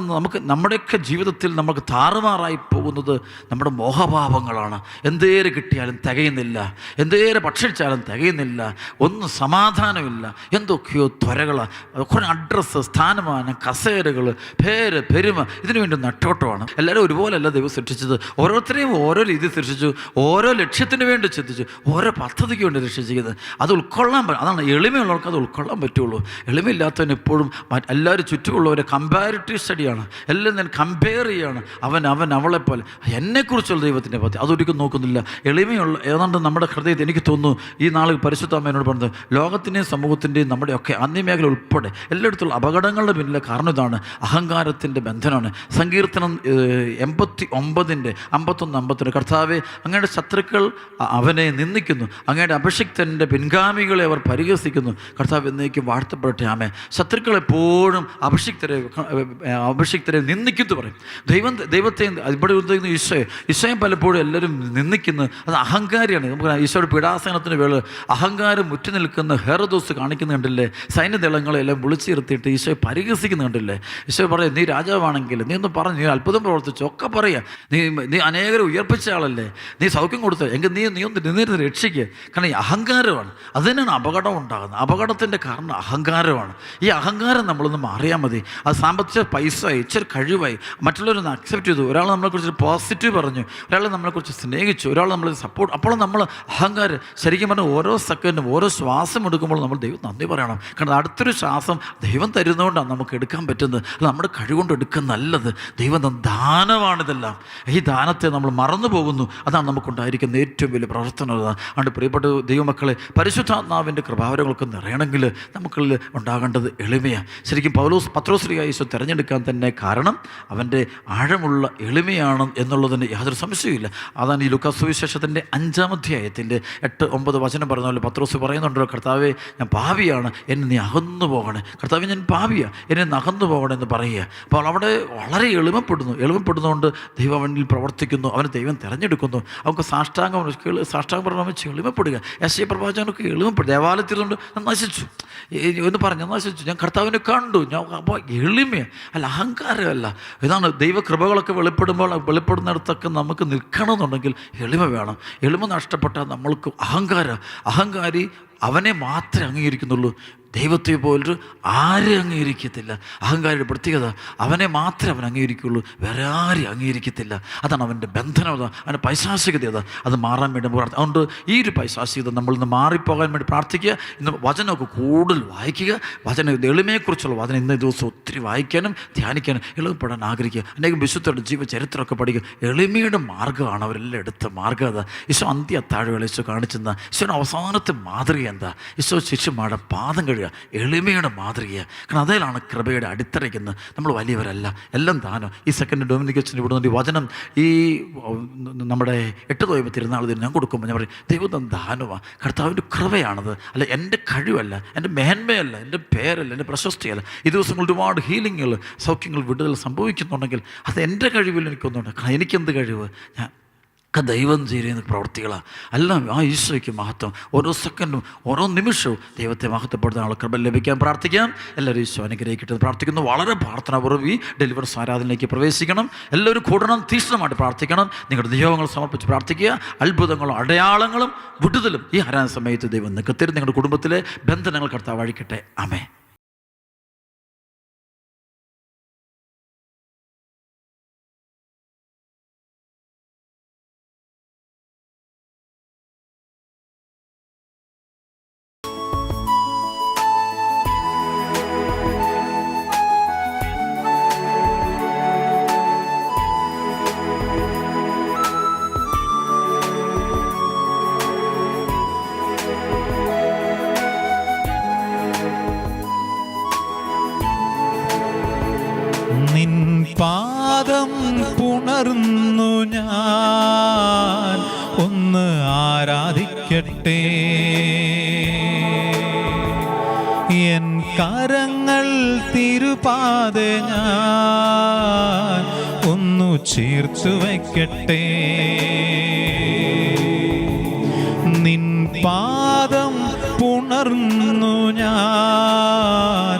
നമ്മുടെയൊക്കെ ജീവിതത്തിൽ നമുക്ക് താറുമാറായി പോകുന്നത് നമ്മുടെ മോഹഭാവങ്ങളാണ്. എന്തേരെ കിട്ടിയാലും തികയുന്നില്ല, എന്തേരെ ഭക്ഷിച്ചാലും തികയുന്നില്ല, ഒന്നും സമാധാനമില്ല, എന്തൊക്കെയോ ത്വരകളാണ്, കുറേ അഡ്രസ്സ്, സ്ഥാനമാനം, കസേരകൾ, പേര്, പെരുമ, ഇതിനു വേണ്ടി നെട്ടോട്ടമാണ്. എല്ലാവരും ഒരുപോലെയല്ല ദൈവം സൃഷ്ടിച്ചത്. ഓരോരുത്തരെയും ഓരോ രീതി സൃഷ്ടിച്ചു, ഓരോ ലക്ഷ്യത്തിൽ കാര്യത്തിന് വേണ്ടി ചിന്തിച്ച് ഓരോ പദ്ധതിക്ക് വേണ്ടി രക്ഷിച്ചിരിക്കുന്നത്. അത് ഉൾക്കൊള്ളാൻ അതാണ് എളിമയുള്ളവർക്ക് അത് ഉൾക്കൊള്ളാൻ പറ്റുള്ളൂ. എളിമയില്ലാത്തവൻ എപ്പോഴും എല്ലാവരും ചുറ്റുമുള്ളവരെ കമ്പാരിറ്റീവ് സ്റ്റഡിയാണ്. എല്ലാം ഞാൻ കമ്പയർ ചെയ്യാണ്. അവൻ അവളെപ്പോലെ എന്നെക്കുറിച്ചുള്ള ദൈവത്തിൻ്റെ പദ്ധതി അതൊരിക്കലും നോക്കുന്നില്ല. എളിമയുള്ള ഏതാണ്ട് നമ്മുടെ ഹൃദയത്തിൽ എനിക്ക് തോന്നുന്നു ഈ നാളിൽ പരിശുദ്ധ അമ്മയോട് പറഞ്ഞത് ലോകത്തിൻ്റെയും സമൂഹത്തിൻ്റെയും നമ്മുടെയൊക്കെ അന്യമേഖല ഉൾപ്പെടെ എല്ലായിടത്തുള്ള അപകടങ്ങളുടെ പിന്നിലെ കാരണം ഇതാണ്, അഹങ്കാരത്തിൻ്റെ ബന്ധനമാണ്. സങ്കീർത്തനം 89 51 കർത്താവെ അങ്ങയുടെ ശത്രുക്കൾ അവനെ നിന്ദിക്കുന്നു, അങ്ങയുടെ അഭിഷിക്തൻ്റെ പിൻഗാമികളെ അവർ പരിഹസിക്കുന്നു. കർത്താവ് എന്നേക്ക് വാഴ്ത്തപ്പെടട്ടെ. ആമേൻ. ശത്രുക്കൾ എപ്പോഴും അഭിഷിക്തരെ നിന്ദിക്കുന്നു പറയും. ദൈവത്തെ ഇവിടെ ഉദ്ദേശിക്കുന്ന ഈശോയെ പലപ്പോഴും എല്ലാവരും നിന്ദിക്കുന്നത് അത് അഹങ്കാരിയാണ്. നമുക്ക് ഈശോയുടെ പീഡാസനത്തിന് വേള അഹങ്കാരം മുറ്റി നിൽക്കുന്ന ഹെറോദോസ് കാണിക്കുന്ന കണ്ടില്ലേ? സൈന്യദളങ്ങളെല്ലാം വിളിച്ചു നിർത്തിയിട്ട് ഈശോയെ പരിഹസിക്കുന്ന കണ്ടില്ലേ? ഈശോ പറയും, നീ രാജാവാണെങ്കിൽ നീ ഒന്ന് പറഞ്ഞു, നീ അത്ഭുതം പ്രവർത്തിച്ചു ഒക്കെ പറയാം, നീ അനേകരെ ഉയർപ്പിച്ച ആളല്ലേ, നീ സൗഖ്യം കൊടുത്തത് എങ്കിൽ നീ ഒന്ന് നിന്നിരുന്ന് രക്ഷിക്കുക. കാരണം ഈ അഹങ്കാരമാണ്, അതിനാണ് അപകടം ഉണ്ടാകുന്നത്. അപകടത്തിൻ്റെ കാരണം അഹങ്കാരമാണ്. ഈ അഹങ്കാരം നമ്മളൊന്ന് മാറിയാൽ മതി. അത് സാമ്പത്തിക പൈസ ഇച്ചിരി കഴിവായി മറ്റുള്ളവരൊന്ന് അക്സെപ്റ്റ് ചെയ്തു, ഒരാൾ നമ്മളെക്കുറിച്ച് പോസിറ്റീവ് പറഞ്ഞു, ഒരാൾ നമ്മളെക്കുറിച്ച് സ്നേഹിച്ചു, ഒരാൾ നമ്മളെ സപ്പോർട്ട്, അപ്പോൾ നമ്മൾ അഹങ്കാരം ശരിക്കും പറഞ്ഞാൽ ഓരോ സെക്കൻഡും ഓരോ ശ്വാസം എടുക്കുമ്പോൾ നമ്മൾ ദൈവം നന്ദി പറയണം. കാരണം അടുത്തൊരു ശ്വാസം ദൈവം തരുന്നതുകൊണ്ടാണ് നമുക്ക് എടുക്കാൻ പറ്റുന്നത്. അല്ല നമ്മുടെ കഴിവുകൊണ്ട് എടുക്കുന്ന നല്ലത് ദൈവം ദാനമാണിതെല്ലാം. ഈ ദാനത്തെ നമ്മൾ മറന്നു പോകുന്നു. അതാണ് നമുക്കുണ്ടായിരിക്കുന്ന ഏറ്റവും വലിയ പ്രവർത്തനം. അതുകൊണ്ട് പ്രിയപ്പെട്ട ദൈവമക്കളെ, പരിശുദ്ധാത്മാവിൻ്റെ കൃപാവരങ്ങളൊക്കെ നിറയണമെങ്കിൽ നമുക്കുള്ളിൽ ഉണ്ടാകേണ്ടത് എളിമയാണ്. ശരിക്കും പത്രോസ്ലീഹ ഈശോ തിരഞ്ഞെടുക്കാൻ തന്നെ കാരണം അവൻ്റെ ആഴമുള്ള എളിമയാണ് എന്നുള്ളതിന് യാതൊരു സംശയമില്ല. അതാണ് ഈ ലൂക്കാ സുവിശേഷത്തിൻ്റെ 5-ാം അധ്യായത്തിൻ്റെ 8-9 വചനം പറഞ്ഞ പോലെ പത്രോസ് പറയുന്നുണ്ടല്ലോ, കർത്താവേ ഞാൻ പാപിയാണ്, എന്നെ നീ അകന്നു പോകണേ. കർത്താവേ ഞാൻ പാപിയാണ്, എന്നെ അകന്നു പോകണമെന്ന് പറയുക. അപ്പോൾ അവിടെ വളരെ എളിമപ്പെടുന്നതുകൊണ്ട് ദൈവം അവനിൽ പ്രവർത്തിക്കുന്നു, അവനെ ദൈവം തിരഞ്ഞെടുക്കുന്നു. അവർക്ക് സാഷ്ടാംഗം പറഞ്ഞാൽ വെച്ച് എളിമപ്പെടുക. യെശയ്യാ പ്രവാചകനൊക്കെ എളിമപ്പെടും. ദേവാലയത്തിലുണ്ട് നശിച്ചു എന്ന് പറഞ്ഞ് നശിച്ചു, ഞാൻ കർത്താവിനെ കണ്ടു. ഞാൻ അപ്പോൾ എളിമയാണ്, അല്ല അഹങ്കാരമല്ല. ഇതാണ് ദൈവകൃപകളൊക്കെ വെളിപ്പെടുന്നിടത്തൊക്കെ നമുക്ക് നിൽക്കണമെന്നുണ്ടെങ്കിൽ എളിമ വേണം. എളിമ നഷ്ടപ്പെട്ടാൽ നമ്മൾക്ക് അഹങ്കാരി അവനെ മാത്രമേ അംഗീകരിക്കുന്നുള്ളൂ, ദൈവത്തെ പോലൊരു ആരും അംഗീകരിക്കത്തില്ല. അഹങ്കാരിയുടെ പ്രത്യേകത അവനെ മാത്രമേ അവൻ അംഗീകരിക്കുള്ളൂ, വേറെ ആരും അംഗീകരിക്കത്തില്ല. അതാണ് അവൻ്റെ ബന്ധനത, അവൻ്റെ പൈശാചികത. അത് മാറാൻ വേണ്ടി അതുകൊണ്ട് ഈ ഒരു പൈശാചികത നമ്മളിൽ നിന്ന് മാറിപ്പോകാൻ വേണ്ടി പ്രാർത്ഥിക്കുക. ഇന്ന് വചനമൊക്കെ കൂടുതൽ വായിക്കുക. എളിമയെക്കുറിച്ചുള്ള വചനം ഇന്നേ ദിവസം ഒത്തിരി വായിക്കാനും ധ്യാനിക്കാനും എളുപ്പപ്പെടാൻ ആഗ്രഹിക്കുക. അനേകം വിശുദ്ധരുടെ ജീവചരിത്രമൊക്കെ പഠിക്കുക. എളിമയുടെ മാർഗ്ഗമാണ് അവരെല്ലാം എടുത്ത മാർഗ്ഗം. അതാ ഈശോ അന്ത്യ അത്താഴവേള ഈശോ കാണിച്ചെന്ന ഈശോയുടെ അവസാനത്തെ മാതൃക എന്താ? ഈശോ ശിഷ്യന്മാരുടെ പാദം കഴുകുക, എളിമയുടെ മാതൃകയാണ്. കാരണം അതിലാണ് കൃപയുടെ അടിത്തറയ്ക്കുന്നത്. നമ്മൾ വലിയവരല്ല, എല്ലാം ദാനം. ഈ സെക്കൻഡ് ഡൊമിനിക്കച്ചൻ ഇവിടെ വചനം ഈ നമ്മുടെ 8 നോയമ്പ് തിരുനാൾ ഞാൻ കൊടുക്കുമ്പോൾ ഞാൻ പറയും, ദൈവം ദാനമാണ്, കർത്താവിൻ്റെ കൃപയാണത്. അല്ല എൻ്റെ കഴിവല്ല, എൻ്റെ മേന്മയല്ല, എൻ്റെ പേരല്ല, എൻ്റെ പ്രശസ്തിയല്ല. ഈ ദിവസങ്ങൾ ഒരുപാട് ഹീലിങ്ങുകൾ, സൗഖ്യങ്ങൾ, വിടുതൽ സംഭവിക്കുന്നുണ്ടെങ്കിൽ അത് എൻ്റെ കഴിവിൽ എനിക്കൊന്നുണ്ട്. കാരണം എനിക്കെന്ത് കഴിവ്? ഞാൻ ദൈവം ചെയ്യുന്ന പ്രവൃത്തികളാണ്. എല്ലാം ആ ഈശോയ്ക്ക് മഹത്വം. ഓരോ സെക്കൻഡും ഓരോ നിമിഷവും ദൈവത്തെ മഹത്വപ്പെടുത്താനുള്ള കൃപ ലഭിക്കാൻ പ്രാർത്ഥിക്കാം. എല്ലാവരും ഈശോ അനുഗ്രഹിക്കട്ടെ പ്രാർത്ഥിക്കുന്നു. വളരെ പ്രാർത്ഥനാപൂർവ്വം ഈ ഡെലിവറൻസ് ആരാധനയിലേക്ക് പ്രവേശിക്കണം. എല്ലാവരും കൂടണം, തീക്ഷ്ണമായിട്ട് പ്രാർത്ഥിക്കണം. നിങ്ങളുടെ നിയോഗങ്ങൾ സമർപ്പിച്ച് പ്രാർത്ഥിക്കുക. അത്ഭുതങ്ങളും അടയാളങ്ങളും വിടുതലും ഈ ആരാധന സമയത്ത് ദൈവം നികത്തരും. നിങ്ങളുടെ കുടുംബത്തിലെ ബന്ധനങ്ങൾ കർത്താവ് അഴിക്കട്ടെ. ആമേൻ. പാദം പുണർന്നു ഞാൻ ഒന്ന് ആരാധിക്കട്ടെ, എൻ കരങ്ങൾ തിരുപാദ ഞാൻ ഒന്നു ചേർത്തു വയ്ക്കട്ടെ. നിൻ പാദം പുണർന്നു ഞാൻ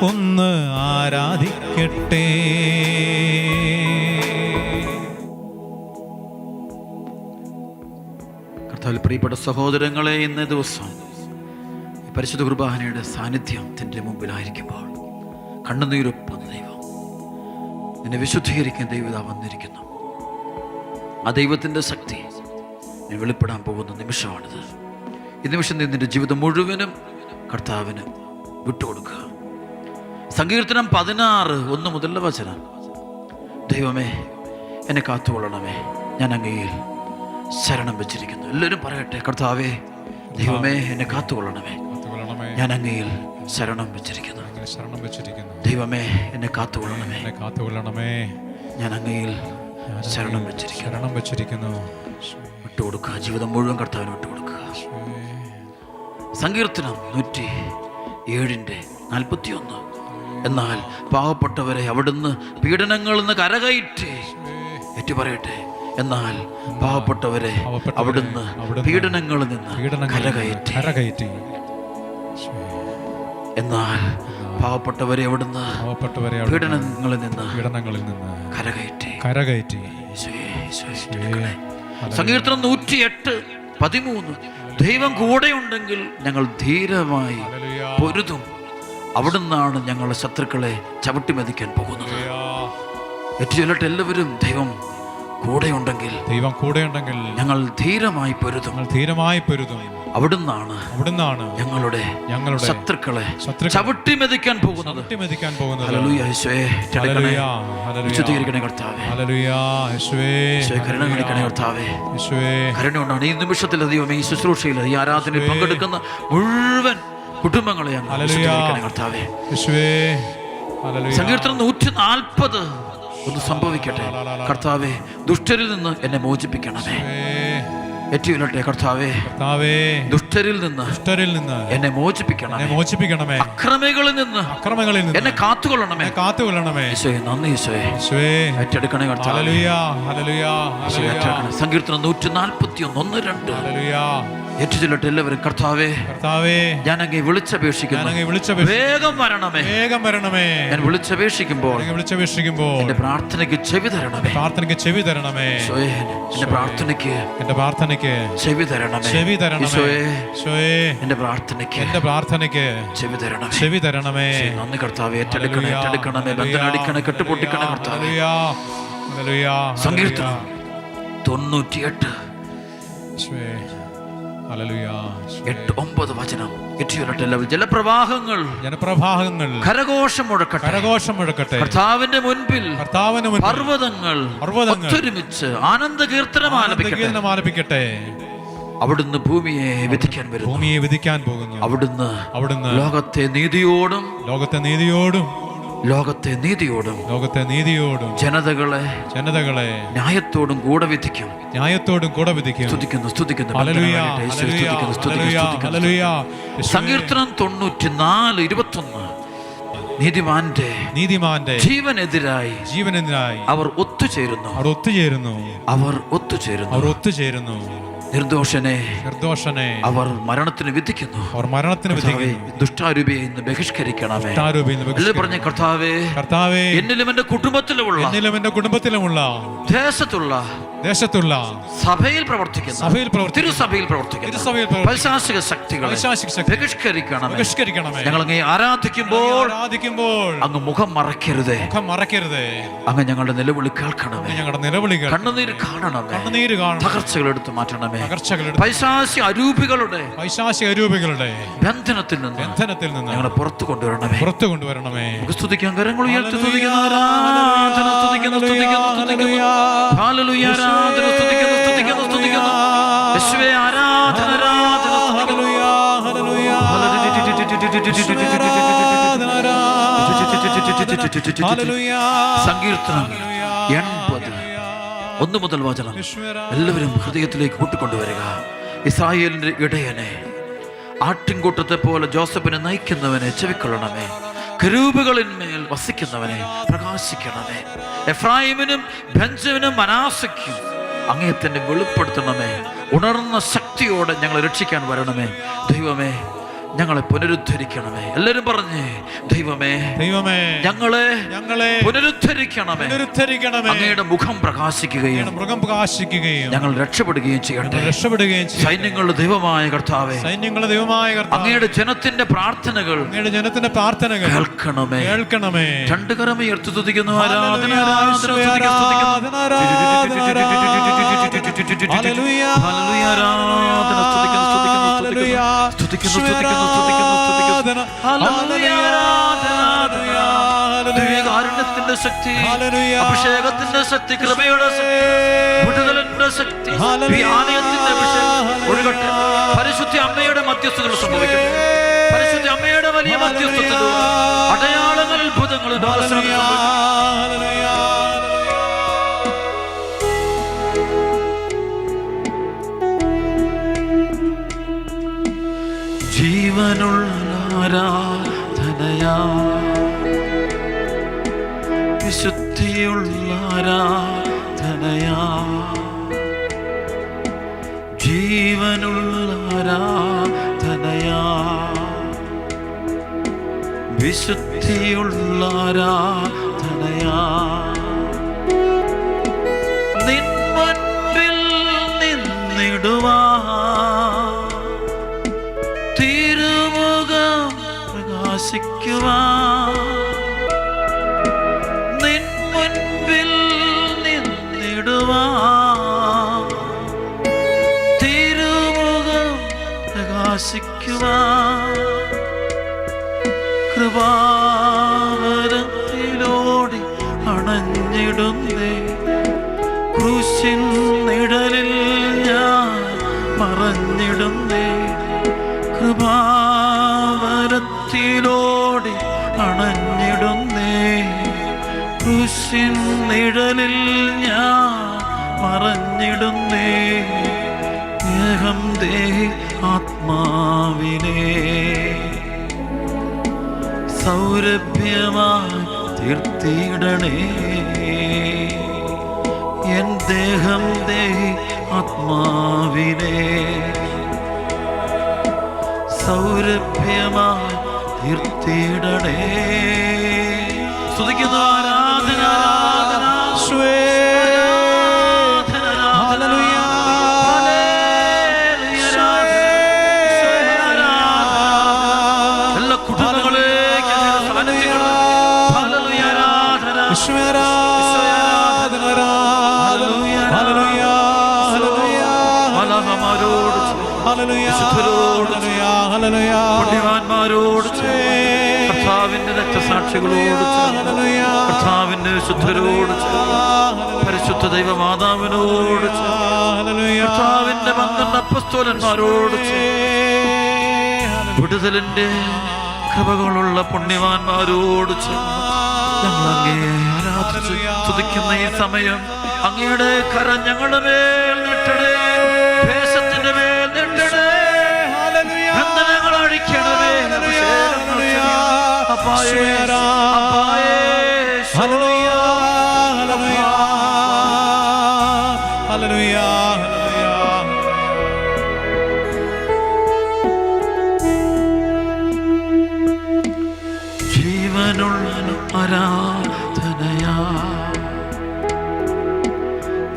ഒന്ന് ആരാധിക്കട്ടെ. കർത്താവിൽ പ്രിയപ്പെട്ട സഹോദരങ്ങളെ, ഇന്നേ ദിവസം പരിശുദ്ധ കുർബാനയുടെ സാന്നിധ്യത്തിൻ്റെ മുമ്പിലായിരിക്കുമ്പോൾ കണ്ണുനീരൊപ്പം ദൈവം നിന്നെ വിശുദ്ധീകരിക്കാൻ ദൈവത വന്നിരിക്കുന്നു. ആ ദൈവത്തിൻ്റെ ശക്തി നീ വെളിപ്പെടാൻ പോകുന്ന നിമിഷമാണിത്. ഈ നിമിഷം നീ നിൻ്റെ ജീവിതം മുഴുവനും കർത്താവിന് വിട്ടുകൊടുക്കുക. സങ്കീർത്തനം 16:1 മുതലുള്ള വചനം. ദൈവമേ, എന്നെ കാത്തുകൊള്ളണമേ, ഞാൻ അങ്ങയിൽ ശരണം വെച്ചിരിക്കുന്നു. എല്ലാവരും പറയട്ടെ, കർത്താവേ, ദൈവമേ, എന്നെ കാത്തുകൊള്ളണമേ, ഞാൻ അങ്ങയിൽ ശരണം വെച്ചിരിക്കുന്നു. ദൈവമേ, എന്നെ കാത്തുകൊള്ളണമേ, ഞാൻ അങ്ങയിൽ ശരണം വെച്ചിരിക്കുന്നു. വിട്ടുകൊടുക്കുക, ജീവിതം മുഴുവൻ കർത്താവിന് വിട്ടുകൊടുക്കുക. സങ്കീർത്തനം 107:41. എന്നാൽ പാവപ്പെട്ടവരെ അവിടുന്ന് പീഡനങ്ങളിൽ നിന്ന് കരകയറ്റി. ഏറ്റു പറയട്ടെ, എന്നാൽ പാവപ്പെട്ടവരെ അവിടുന്ന് പീഡനങ്ങളിൽ നിന്ന് കരകയറ്റി. എന്നാൽ പാവപ്പെട്ടവരെ അവിടുന്ന് പീഡനങ്ങളിൽ നിന്ന് കരകയറ്റി. സങ്കീർത്തനം 108:13. ദൈവം കൂടെയുണ്ടെങ്കിൽ ഞങ്ങൾ ധീരമായി പൊരുതും. അവിടുന്നാണ് ഞങ്ങളുടെ ശത്രുക്കളെ ചവിട്ടി മെതിക്കാൻ പോകുന്നത്. ഏറ്റവും എല്ലാവരും ദൈവം കൂടെയുണ്ടെങ്കിൽ ഞങ്ങൾ ധീരമായി പൊരുതും. അവിടുന്നാണ് ഞങ്ങളുടെ ശത്രുക്കളെ ചവിട്ടി മെതിക്കാൻ പോകുന്നത്. ഹല്ലേലൂയ. യേശുവേ, വിശുദ്ധീകരിക്കണേ കർത്താവേ. കരുണ കാണിക്കണേ കർത്താവേ. കരുണ ഈ നിമിഷത്തിൽ ദൈവമേ, ഈ ശുശ്രൂഷയിൽ, ഈ ആരാധനയിൽ പങ്കെടുക്കുന്ന മുഴുവൻ കുടുംബങ്ങളെ വിശുദ്ധീകരിക്കണേ കർത്താവേ. സങ്കീർത്തനം 140 ഒന്ന് സംഭവിക്കട്ടെ. കർത്താവേ, ദുഷ്ടരിൽ നിന്ന് എന്നെ മോചിപ്പിക്കണമേ. ഏറ്റുവിലട്ടെ, കർത്താവേ, ദുഷ്ടരിൽ നിന്ന് എന്നെ മോചിപ്പിക്കണമേ. അക്രമികളിൽ നിന്ന് എന്നെ കാത്തുകൊള്ളണമേ. ഈശോയെ, നന്ദി ഈശോയെ. ഏറ്റെടുക്കണേ കർത്താവേ. സങ്കീർത്തനം 141:1-2. ഏറ്റുചൊല്ലട്ടെ എല്ലാവരും. കർത്താവേ, ഞാൻ അങ്ങേ വിളിച്ചപേക്ഷിക്കുന്നു, വേഗം വരണമേ. ഞാൻ വിളിച്ചപേക്ഷിക്കുമ്പോൾ എന്റെ പ്രാർത്ഥനയ്ക്ക് ചെവി തരണമേ. എന്റെ പ്രാർത്ഥനയ്ക്ക് ചെവി തരണമേ. എന്റെ പ്രാർത്ഥനയ്ക്ക് ചെവി തരണമേ. നന്ദി കർത്താവേ. ഏറ്റെടുക്കണമേ. ബന്ധനടിക്കണേ, കെട്ടുപൊട്ടിക്കണേ കർത്താവേ. സങ്കീർത്തനം 98 8-9 വചനം. ജലപ്രവാഹങ്ങൾ കരഘോഷം മുഴക്കട്ടെ. കർത്താവിന്റെ മുൻപിൽ പർവ്വതങ്ങൾ ഒത്തൊരുമിച്ച് ആനന്ദ കീർത്തനം ആലപിക്കട്ടെ. അവിടുന്ന് ഭൂമിയെ വിധിക്കാൻ പോകുന്നു. അവിടുന്ന് ലോകത്തെ നീതിയോടും ജനതകളെ ന്യായത്തോടും കൂടെ വിധിക്കും. സ്തുതിക്കുന്നു. സങ്കീർത്തനം 94:21. നീതിമാന്റെ ജീവനെതിരായി അവർ ഒത്തുചേരുന്നു. നിർദോഷനെ അവർ മരണത്തിന് വിധിക്കുന്നു. ദുഷ്ടാരൂപിയെ ഇന്ന് ബഹിഷ്കരിക്കണമേ. പറഞ്ഞ കർത്താവേ, എന്നിലും എന്റെ കുടുംബത്തിലുമുള്ള ദേശത്തുള്ള സഭയിൽ പ്രവർത്തിക്കുന്ന തിരുസഭയിൽ പ്രവർത്തിക്കുന്ന പൈശാചിക ശക്തികളെ ബഹിഷ്കരിക്കണമേ. ഞങ്ങൾ അങ്ങേ ആരാധിക്കുമ്പോൾ അങ്ങ് മുഖം മറക്കരുതേ. അങ്ങ് ഞങ്ങളുടെ നിലവിളി കേൾക്കണമേ. കണ്ണുനീര് കാണണമേ. തകർച്ചകൾ എടുത്തു മാറ്റണമേ. പൈശാചിക അരൂപികളുടെ ബന്ധനത്തിൽ നിന്ന് ഞങ്ങളെ പുറത്തു കൊണ്ടുവരണമേ. സ്തുതിക്കാൻ കരങ്ങൾ ഉയർത്തി സ്തുതിക്കുന്നു. ഹല്ലേലൂയ. യേശുവേ, ആരാധന. സങ്കീർത്തനം 80:1 മുതൽ വചനം. എല്ലാവരും ഹൃദയത്തിലേക്ക് കൂട്ടിക്കൊണ്ടുവരിക. ഇസ്രായേലിന്റെ ഇടയനെ, ആട്ടിൻകൂട്ടത്തെ പോലെ ജോസഫിനെ നയിക്കുന്നവനെ ചെവിക്കൊള്ളണമേ. കെരൂബുകളിന്മേൽ വസിക്കുന്നവനെ പ്രകാശിക്കണമേ. എഫ്രായിമിനും ബെഞ്ചമിനും മനാസയ്ക്കും അങ്ങേ തന്നെ വെളിപ്പെടുത്തണമേ. ഉണർന്ന ശക്തിയോടെ ഞങ്ങളെ രക്ഷിക്കാൻ വരണമേ. ദൈവമേ, ഞങ്ങളെ പുനരുദ്ധരിക്കണമേ. എല്ലാവരും പറഞ്ഞേ, ദൈവമേ ഞങ്ങളെ പുനരുദ്ധരിക്കണമേ. അങ്ങയുടെ മുഖം പ്രകാശിക്കുകയും ഞങ്ങൾ രക്ഷപ്പെടുകയും ചെയ്യട്ടെ. സൈന്യങ്ങളുടെ ദൈവമായ കർത്താവേ, അങ്ങയുടെ ജനത്തിന്റെ പ്രാർത്ഥനകൾ കേൾക്കണമേ. രണ്ട് കരമുയർത്തി സ്തുതിക്കുന്നു. ആരാധന കാരുണ്യത്തിന്റെ ശക്തി, അഭിഷേകത്തിന്റെ ശക്തി, കൃപയുടെ ശക്തി, വിടുതലിന്റെ ശക്തി, ആലയത്തിന്റെ അഭിഷേകം ഒഴുകട്ടെ. പരിശുദ്ധ അമ്മയുടെ മധ്യസ്ഥതകൾ സംഭവിക്കട്ടെ. പരിശുദ്ധ അമ്മയുടെ വലിയ മധ്യസ്ഥതകൾ, അടയാളങ്ങൾ, അത്ഭുതങ്ങൾ ജീവനുള്ള ആരാധനയാ, വിശുദ്ധിയുള്ള ആരാധനയാ, ജീവനുള്ള ആരാധനയാ, വിശുദ്ധിയുള്ള ആരാധനയാ. നിൻ മുൻപിൽ നിന്നിടുവാ, തിരുമുഖം പ്രകാശിക്കുവാ, നിൻ മുൻപിൽ നിന്നിടുവാ, തിരുമുഖം പ്രകാശിക്കുവാ. കൃപാവരത്തിലോടി അണഞ്ഞിടുന്നേ, ക്രൂശിൻ നിഴലിൽ ഞാൻ മറഞ്ഞിടുന്നേ. കൃപാവരത്തിലോടി അണഞ്ഞിടുന്നേ, ക്രൂശിൻ നിഴലിൽ ഞാൻ മറഞ്ഞിടുന്നേ. ദേഹം ദേഹി ആത്മാവിനെ സൗരഭ്യമായി തീർത്തിടണേ. എൻ ദേഹം ദേഹി ആത്മാവിനെ സൗരഭ്യമായി തീർത്തിടണേ. സ്തുതിക്കുന്നു. ആരാധന പുണ്യവാന്മാരോട്, കർത്താവിന്റെ രക്തസാക്ഷികളോട്, കർത്താവിന്റെ വിശുദ്ധരോട്, പരിശുദ്ധ ദൈവമാതാവിനോട്, കർത്താവിന്റെ 12 അപ്പോസ്തലന്മാരോട്, വിടുതലിന്റെ കൃപകളുള്ള പുണ്യവാന്മാരോട് ഞങ്ങൾ അങ്ങയെ ആരാധിച്ച് സ്തുതിക്കുന്ന ഈ സമയം അങ്ങയുടെ കരം ഞങ്ങളുടെ മേൽ നീട്ടണേ. ദേശത്തിന്റെ മേൽ നീട്ടണേ. ബന്ധനങ്ങൾ അഴിക്കണമേ. ജീവനുള്ള ആരാധനയാ,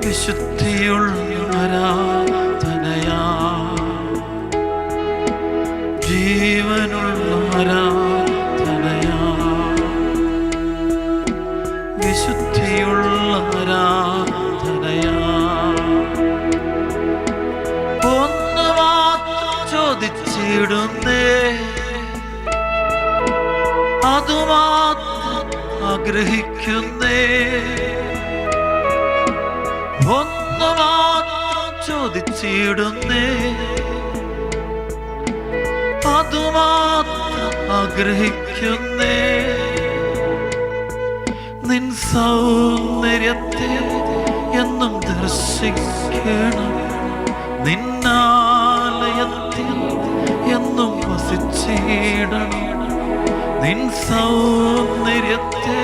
വിശുദ്ധിയുള്ള ആരാധനയാ, ജീവനുള്ള ആരാധനയാ, വിശുദ്ധിയുള്ള ആരാധനയാ. ഒന്ന് മാത്രം ചോദിച്ചിടുന്നേ, അതുമാത്രം ആഗ്രഹിക്കുന്നേ. ഒന്ന് മാത്രം ചോദിച്ചിടുന്നേ, അതുമാത്രം ആഗ്രഹിക്കുന്നേ. നിൻ സൗന്ദര്യത്തെ എന്നും ദർശിക്കണം, നിന്നാലയത്തിൽ എന്നും വസിച്ചിടണം. നിൻ സൗന്ദര്യത്തെ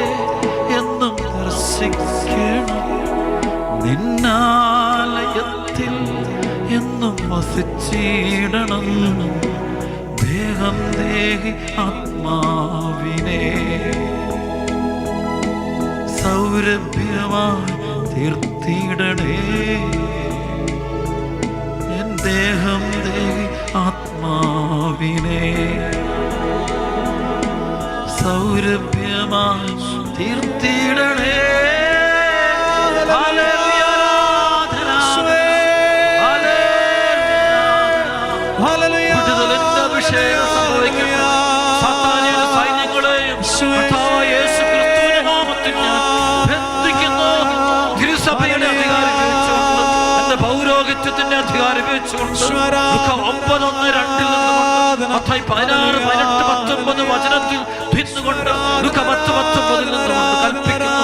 എന്നും ദർശിക്കണം, നിന്നാലയത്തിൽ എന്നും വസിച്ചിടണം. ദേഹം ദേഹി ആത്മാവിനെ സൗരഭ്യമായി തീർത്തിടണേ. എൻ ദേഹം ദേഹി ആത്മാവിനെ സൗരഭ്യമായി തീർത്തിടണേ. വിടുതലിന്റെ അഭിഷേകം സംഭവിക്കട്ടെ. സാത്താന്യരുടെ സൈന്യങ്ങളെയും കർത്താവായ യേശു ക്രിസ്തുവിന്റെ നാമത്തിൽ ഞാൻ ബന്ധിക്കുന്നു. തിരുസഭയുടെ അധികാരം ഉപയോഗിച്ചുകൊണ്ട്, എന്റെ പൗരോഹിത്യത്തിന്റെ അധികാരം ഉപയോഗിച്ചുകൊണ്ട് 9:1-2 മത്തായി 16, 18, 19 വചനത്തിൽ ഭിന്നുകൊണ്ട് 10:19 നിന്നുകൊണ്ട് കൽപ്പിക്കുന്നു.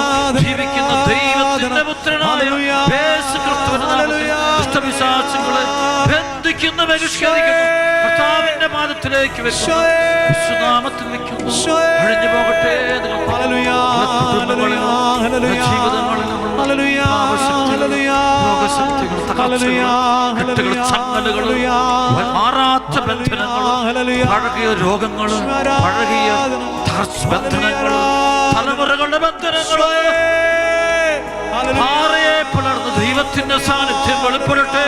ജീവിക്കുന്ന ദൈവത്തിന്റെ പുത്രനായ യേശു ക്രിസ്തുവിന്റെ നാമത്തിൽ ദുഷ്ടപിശാചുകളെ ബന്ധിക്കുന്ന, ബഹിഷ്കരിക്കുന്നു. കർത്താവിന്റെ പാദത്തിലേക്ക് വെക്കുന്നു, യേശുനാമത്തിൽ വെക്കുന്നു. അഴിഞ്ഞു പോകട്ടെ മാറാത്ത ബന്ധനങ്ങളും പഴകിയ രോഗങ്ങളും പഴകിയ ബന്ധനങ്ങളും തലമുറകളുടെ ബന്ധനങ്ങളും പാറയെ പിളർന്ന് ദൈവത്തിന്റെ സാന്നിധ്യം വെളിപ്പെടട്ടെ.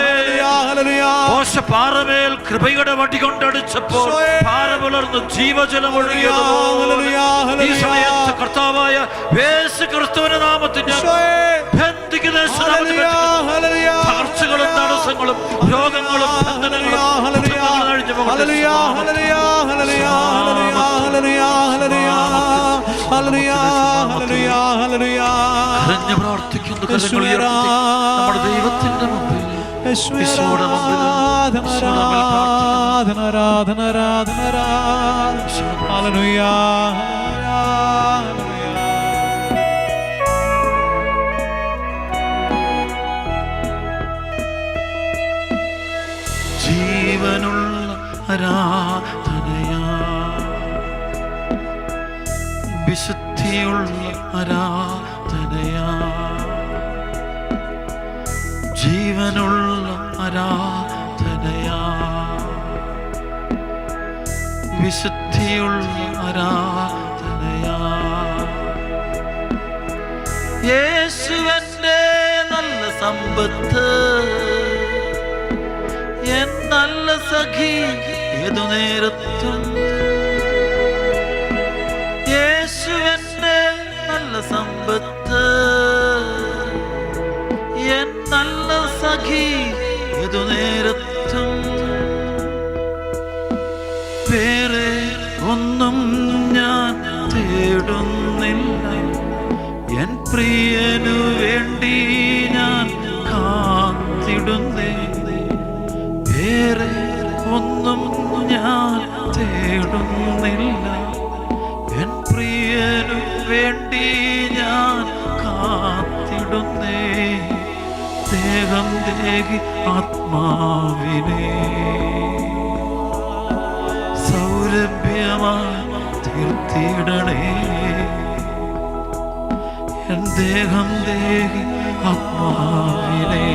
മോശ പാറമേൽ കൃപയുടെ വടി കൊണ്ടടിച്ചപ്പോൾ പാറ പിളർന്ന് ജീവജലം ഒഴുകിയതുപോലെ ഈ സമയത്ത് കർത്താവായ യേശു ക്രിസ്തുവിന്റെ നാമത്തിൽ ബന്ധിക്കുന്ന തകർച്ചകളും തടസ്സങ്ങളും രോഗങ്ങളും ബന്ധനങ്ങളും പ്രാർത്ഥിക്കുന്നു. നമ്മുടെ ദൈവത്തിന്റെ മുമ്പിൽ ജീവനുള്ള ആരാധനയാ, വിശുദ്ധിയുള്ള ആരാധനയാ, ജീവനുള്ള ആരാധനയാ, വിശുദ്ധിയുള്ള ആരാധനയാ. യേശുവന്റെ നല്ല സമ്പത്ത്, എൻ നല്ല സഖി ഏതു നേരത്തും. യേശുവന്റെ നല്ല സമ്പത്ത്, എൻ നല്ല സഖി ഏതു നേരത്തും. വേറെ ഒന്നും ഞാൻ തേടുന്നില്ല, എൻ പ്രിയനു വേണ്ടി ഞാൻ കാത്തിടുന്നേ. വേറെ ഒന്നും ഞാൻ തേടുന്നില്ല, എൻ പ്രിയനു വേണ്ടി ഞാൻ കാത്തിടുന്നേ. ദേഹം ദേഹി ആത്മാവിനെ സൗരഭ്യമായി തീർത്തിടണേ. എൻ ദേഹം ദേഹി ആത്മാവിനെ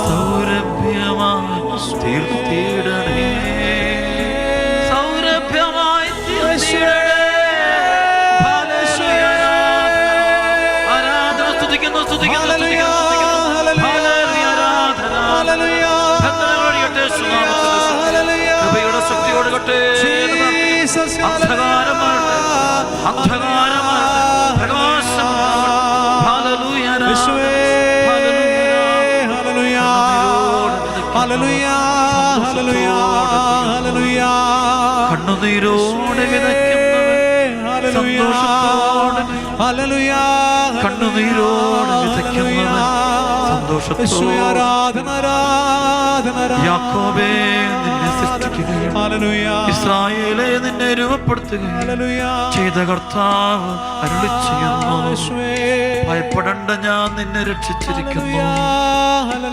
സൗരഭ്യമായി തീർത്തിടണേ. സൗരഭ്യമായി തീർത്തിടണേ. ആരാധന സ്തുതിക്കുന്നു, സ്തുതിക്കുന്നു, സ്തുതിക്കുന്നു. കൃപയുടെ ശക്തിയോട് കട്ടെ. അന്ധകാരമാകട്ടെ, അന്ധകാരമാകട്ടെ, പ്രകാശം. ഹല്ലേലൂയ, കണ്ണുനീരോടെ വിതയ്ക്കുന്നവൻ സന്തോഷത്തോടെ, കണ്ണുനീരോടെ വിതയ്ക്കുന്നവൻ സന്തോഷത്തോടെ. യാക്കോബേ നിന്നെ സൃഷ്ടിക്കുകയും ഇസ്രായേലേ നിന്നെ രൂപപ്പെടുത്തുകയും ചെയ്ത കർത്താവ് അരുളിച്ചെയ്യുന്നു. ഭയപ്പെടേണ്ട, ഞാൻ നിന്നെ രക്ഷിച്ചിരിക്കുന്നു,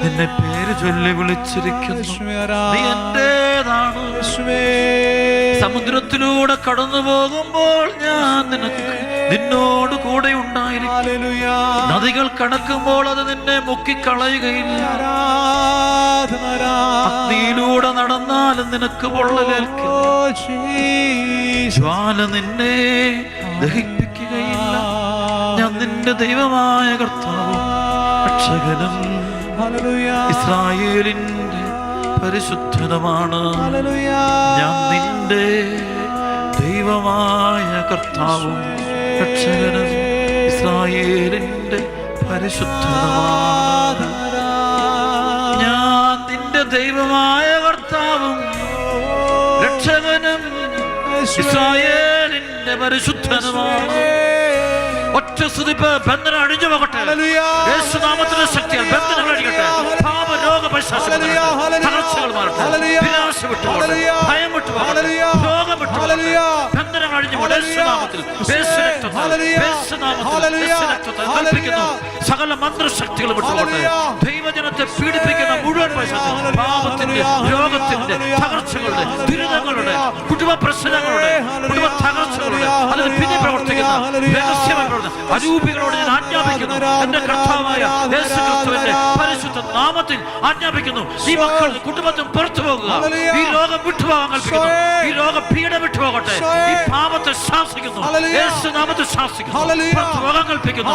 നിന്നെ പേര് ചൊല്ലി വിളിച്ചിരിക്കുന്നു, നീ എന്റേതാണ്. സമുദ്രത്തിലൂടെ കടന്നു പോകുമ്പോൾ ഞാൻ നിന്നോട് കൂടെ ഉണ്ടായിരിക്കും, നദികൾ കടക്കുമ്പോൾ അത് നിന്നെ മുക്കിക്കളയുകയില്ല. അഗ്നിയിലൂടെ നടന്നാലും നിനക്ക് പൊള്ളലേൽക്കില്ല. ജ്വാല നിന്നെ ദഹിപ്പിക്കുകയില്ല. ഞാൻ നിന്റെ ദൈവമായ കർത്താവും രക്ഷകനും ഇസ്രായേലിന്റെ പരിശുദ്ധനുമാണ്. ഞാൻ നിന്റെ ദൈവമായ കർത്താവും രക്ഷകനും ഇസ്രായേലിന്റെ പരിശുദ്ധനുമാണ്. ഞാൻ നിന്റെ ദൈവമായ കർത്താവും രക്ഷകനും ഇസ്രായേലിന്റെ പരിശുദ്ധനുമാണ്. ഒറ്റ സ്തുതിപ്പ്. ബന്ധനം അഴിഞ്ഞു പോകട്ടെ. യേശുനാമത്തിന്റെ ശക്തിയാൽ ബന്ധനങ്ങൾ അഴിയട്ടെ. പാപ രോഗ തകർച്ചകൾ മാറട്ടെ. നിരാശ വിട്ടുപോകട്ടെ. ഭയം വിട്ടുപോകട്ടെ. രോഗം വിട്ടുപോകട്ടെ. ബന്ധനങ്ങൾ അഴിഞ്ഞു പോകട്ടെ. യേശുനാമത്തിൽ കൽപ്പിക്കുന്നു. സകല മന്ത്രശക്തികൾ വിട്ടുപോകട്ടെ. ദൈവജനത്തെ പീഡിപ്പിക്കുന്ന മുഴുവൻ പാപത്തിന്റെ, രോഗത്തിന്റെ, തകർച്ചകളുടെ, ദുരിതങ്ങളുടെ, കുടുംബ പ്രശ്നങ്ങളുടെ, കുടുംബ തകർച്ചകളുടെ, അതിന് പിന്നെ പ്രവർത്തിക്കുന്ന രഹസ്യമായ അരൂപികളോട് ഞാൻ ആജ്ഞാപിക്കുന്നു. എന്റെ കർത്താവായ യേശുക്രിസ്തുവിന്റെ പരിശുദ്ധ നാമത്തിൽ ആജ്ഞാപിക്കുന്നു. ഈ മക്കൾ കുടുംബത്തിൽ പുറത്തു പോകുക. ഈ ലോകം വിട്ടുപോകാൻ കൽപ്പിക്കുന്നു. ഈ ലോക പീഡ വിട്ടുപോകട്ടെ. ഈ പാപത്തെ ശാസിക്കുന്നു. യേശുനാമത്തിൽ ശാസിക്കുന്നു. പുറത്തു പോകാൻ കൽപ്പിക്കുന്നു.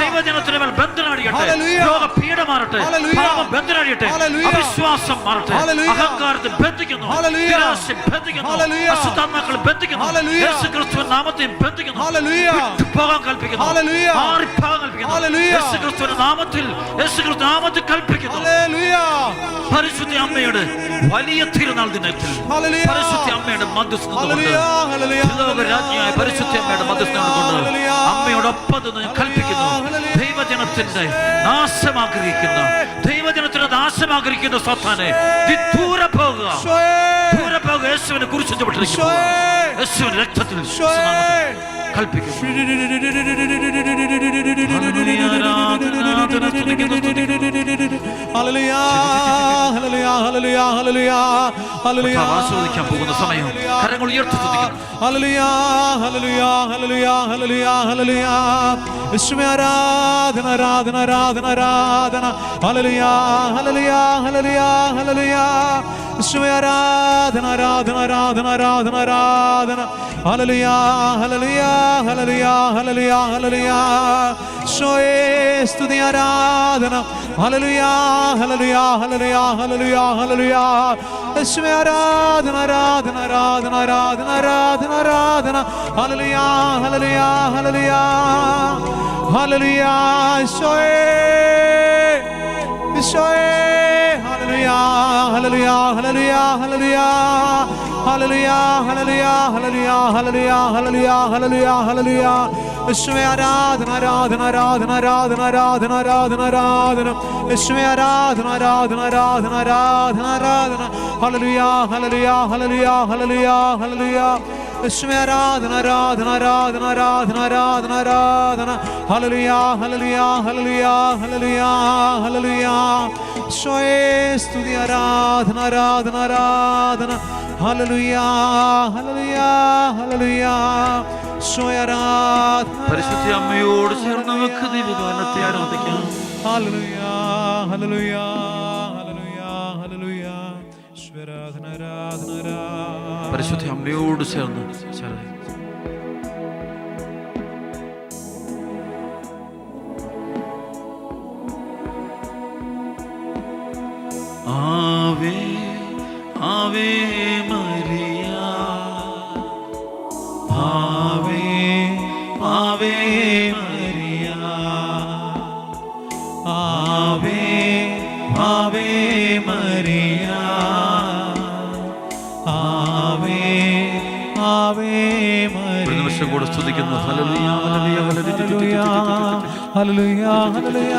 ദൈവജനത്തിന് മേൽ ബന്ധനടിയട്ടെ. രോഗ പീഡ മാറട്ടെ. പാപം ബന്ധനടിയട്ടെ. അവിശ്വാസം മാറട്ടെ. അഹങ്കാരത്തെ ബന്ധിക്കുന്നു. നിരാശ ബന്ധിക്കുന്നു. അശുദ്ധാത്മാക്കൾ ബന്ധിക്കുന്നു. യേശുക്രിസ്തുവിന്റെ നാമത്തിൽ ബന്ധിക്കുന്നു. പോകാൻ കൽപ്പിക്കുന്നു. യേശുക്രിസ്തുവിന്റെ നാമത്തിൽ കൽപ്പിക്കുന്നു. പരിശുദ്ധ അമ്മയുടെ വലിയ തിരുനാൾ ദിനത്തിൽ പരിശുദ്ധ അമ്മയുടെ മധ്യസ്ഥരാജ്ഞിയായ പരിശുദ്ധ അമ്മയുടെ മധ്യസ്ഥം കൊണ്ട് അമ്മയോടൊപ്പം കൽപ്പിക്കുന്നു. ദൈവജനത്തിന്റെ നാശമാഗ്രഹിക്കുന്ന സാത്താനെ, ദൂരെ പോകുക. യേശുവിനെ കുരിശിക്കപ്പെട്ടിരിക്കുന്നു. യേശുവിന്റെ രക്തത്തിൽ കൽപ്പിക്കുന്നു. ആസ്വദിക്കാൻ പോകുന്ന സമയം കരങ്ങൾ ഉയർത്തി സ്തുതിക്കുന്നു. ആരാധന ആരാധന ആരാധന ആരാധന. ഹല്ലേലൂയ ഹല്ലേലൂയ ഹല്ലേലൂയ ഹല്ലേലൂയ. ആരാധന ആരാധന ആരാധന ആരാധന ആരാധന. ഹല്ലേലൂയ ഹല്ലേലൂയ ഹല്ലേലൂയ ഹല്ലേലൂയ ഹല്ലേലൂയ. സ്തുതി ആരാധന. ഹല്ലേലൂയ ഹല്ലേലൂയ ഹല്ലേലൂയ ഹല്ലേലൂയ ഹല്ലേലൂയ. ആരാധന ആരാധന ആരാധന ആരാധന ആരാധന ആരാധന. ഹല്ലേലൂയ ഹല്ലേലൂയ ഹല്ലേലൂയ ഹല്ലേലൂയ. ഹല്ലേലൂയ ഹല്ലേലൂയ ഹല്ലേലൂയ ഹല്ലേലൂയ ഹല്ലേലൂയ ഹല്ലേലൂയ ഹല്ലേലൂയ ഹല്ലേലൂയ ഹല്ലേലൂയ ഹല്ലേലൂയ. ആരാധന ആരാധന ആരാധന ആരാധന ആരാധന ആരാധന ആരാധന. ആരാധന ആരാധന ആരാധന ആരാധന ആരാധന. ഹല്ലേലൂയ ഹല്ലേലൂയ ഹല്ലേലൂയ ഹല്ലേലൂയ ഹല്ലേലൂയ. ആരാധന ആരാധന ആരാധന ആരാധന ആരാധന ആരാധന. ഹല്ലേലൂയ ഹല്ലേലൂയ ഹല്ലേലൂയ ഹല്ലേലൂയ ഹല്ലേലൂയ. സ്തുതി ആരാധന ആരാധന ആരാധന. ഹല്ലേലൂയ ഹല്ലേലൂയ ഹല്ലേലൂയ. പരിശുദ്ധ അമ്മയോട് ചേർന്ന് നമുക്ക് ദിവ്യഗാനത്തെ ആരാധിക്കാം. ഹല്ലേലൂയ ഹല്ലേലൂയ ഹല്ലേലൂയ ഹല്ലേലൂയ. ആരാധന ആരാധന ആരാധന. പരിശുദ്ധ അമ്മയോട് ചേർന്ന് ആവേ ആവേ മരിയ, ആവേ ആവേ മരിയ, ആവേ ആവേ മരിയ, ആവേ ആവേ മരിയ. ഒരു നിമിഷം കൂടെ സ്തുതിക്കുന്നു. ഹല്ലേലൂയ ഹല്ലേലൂയ ഹല്ലേലൂയ ഹല്ലേലൂയ ഹല്ലേലൂയ.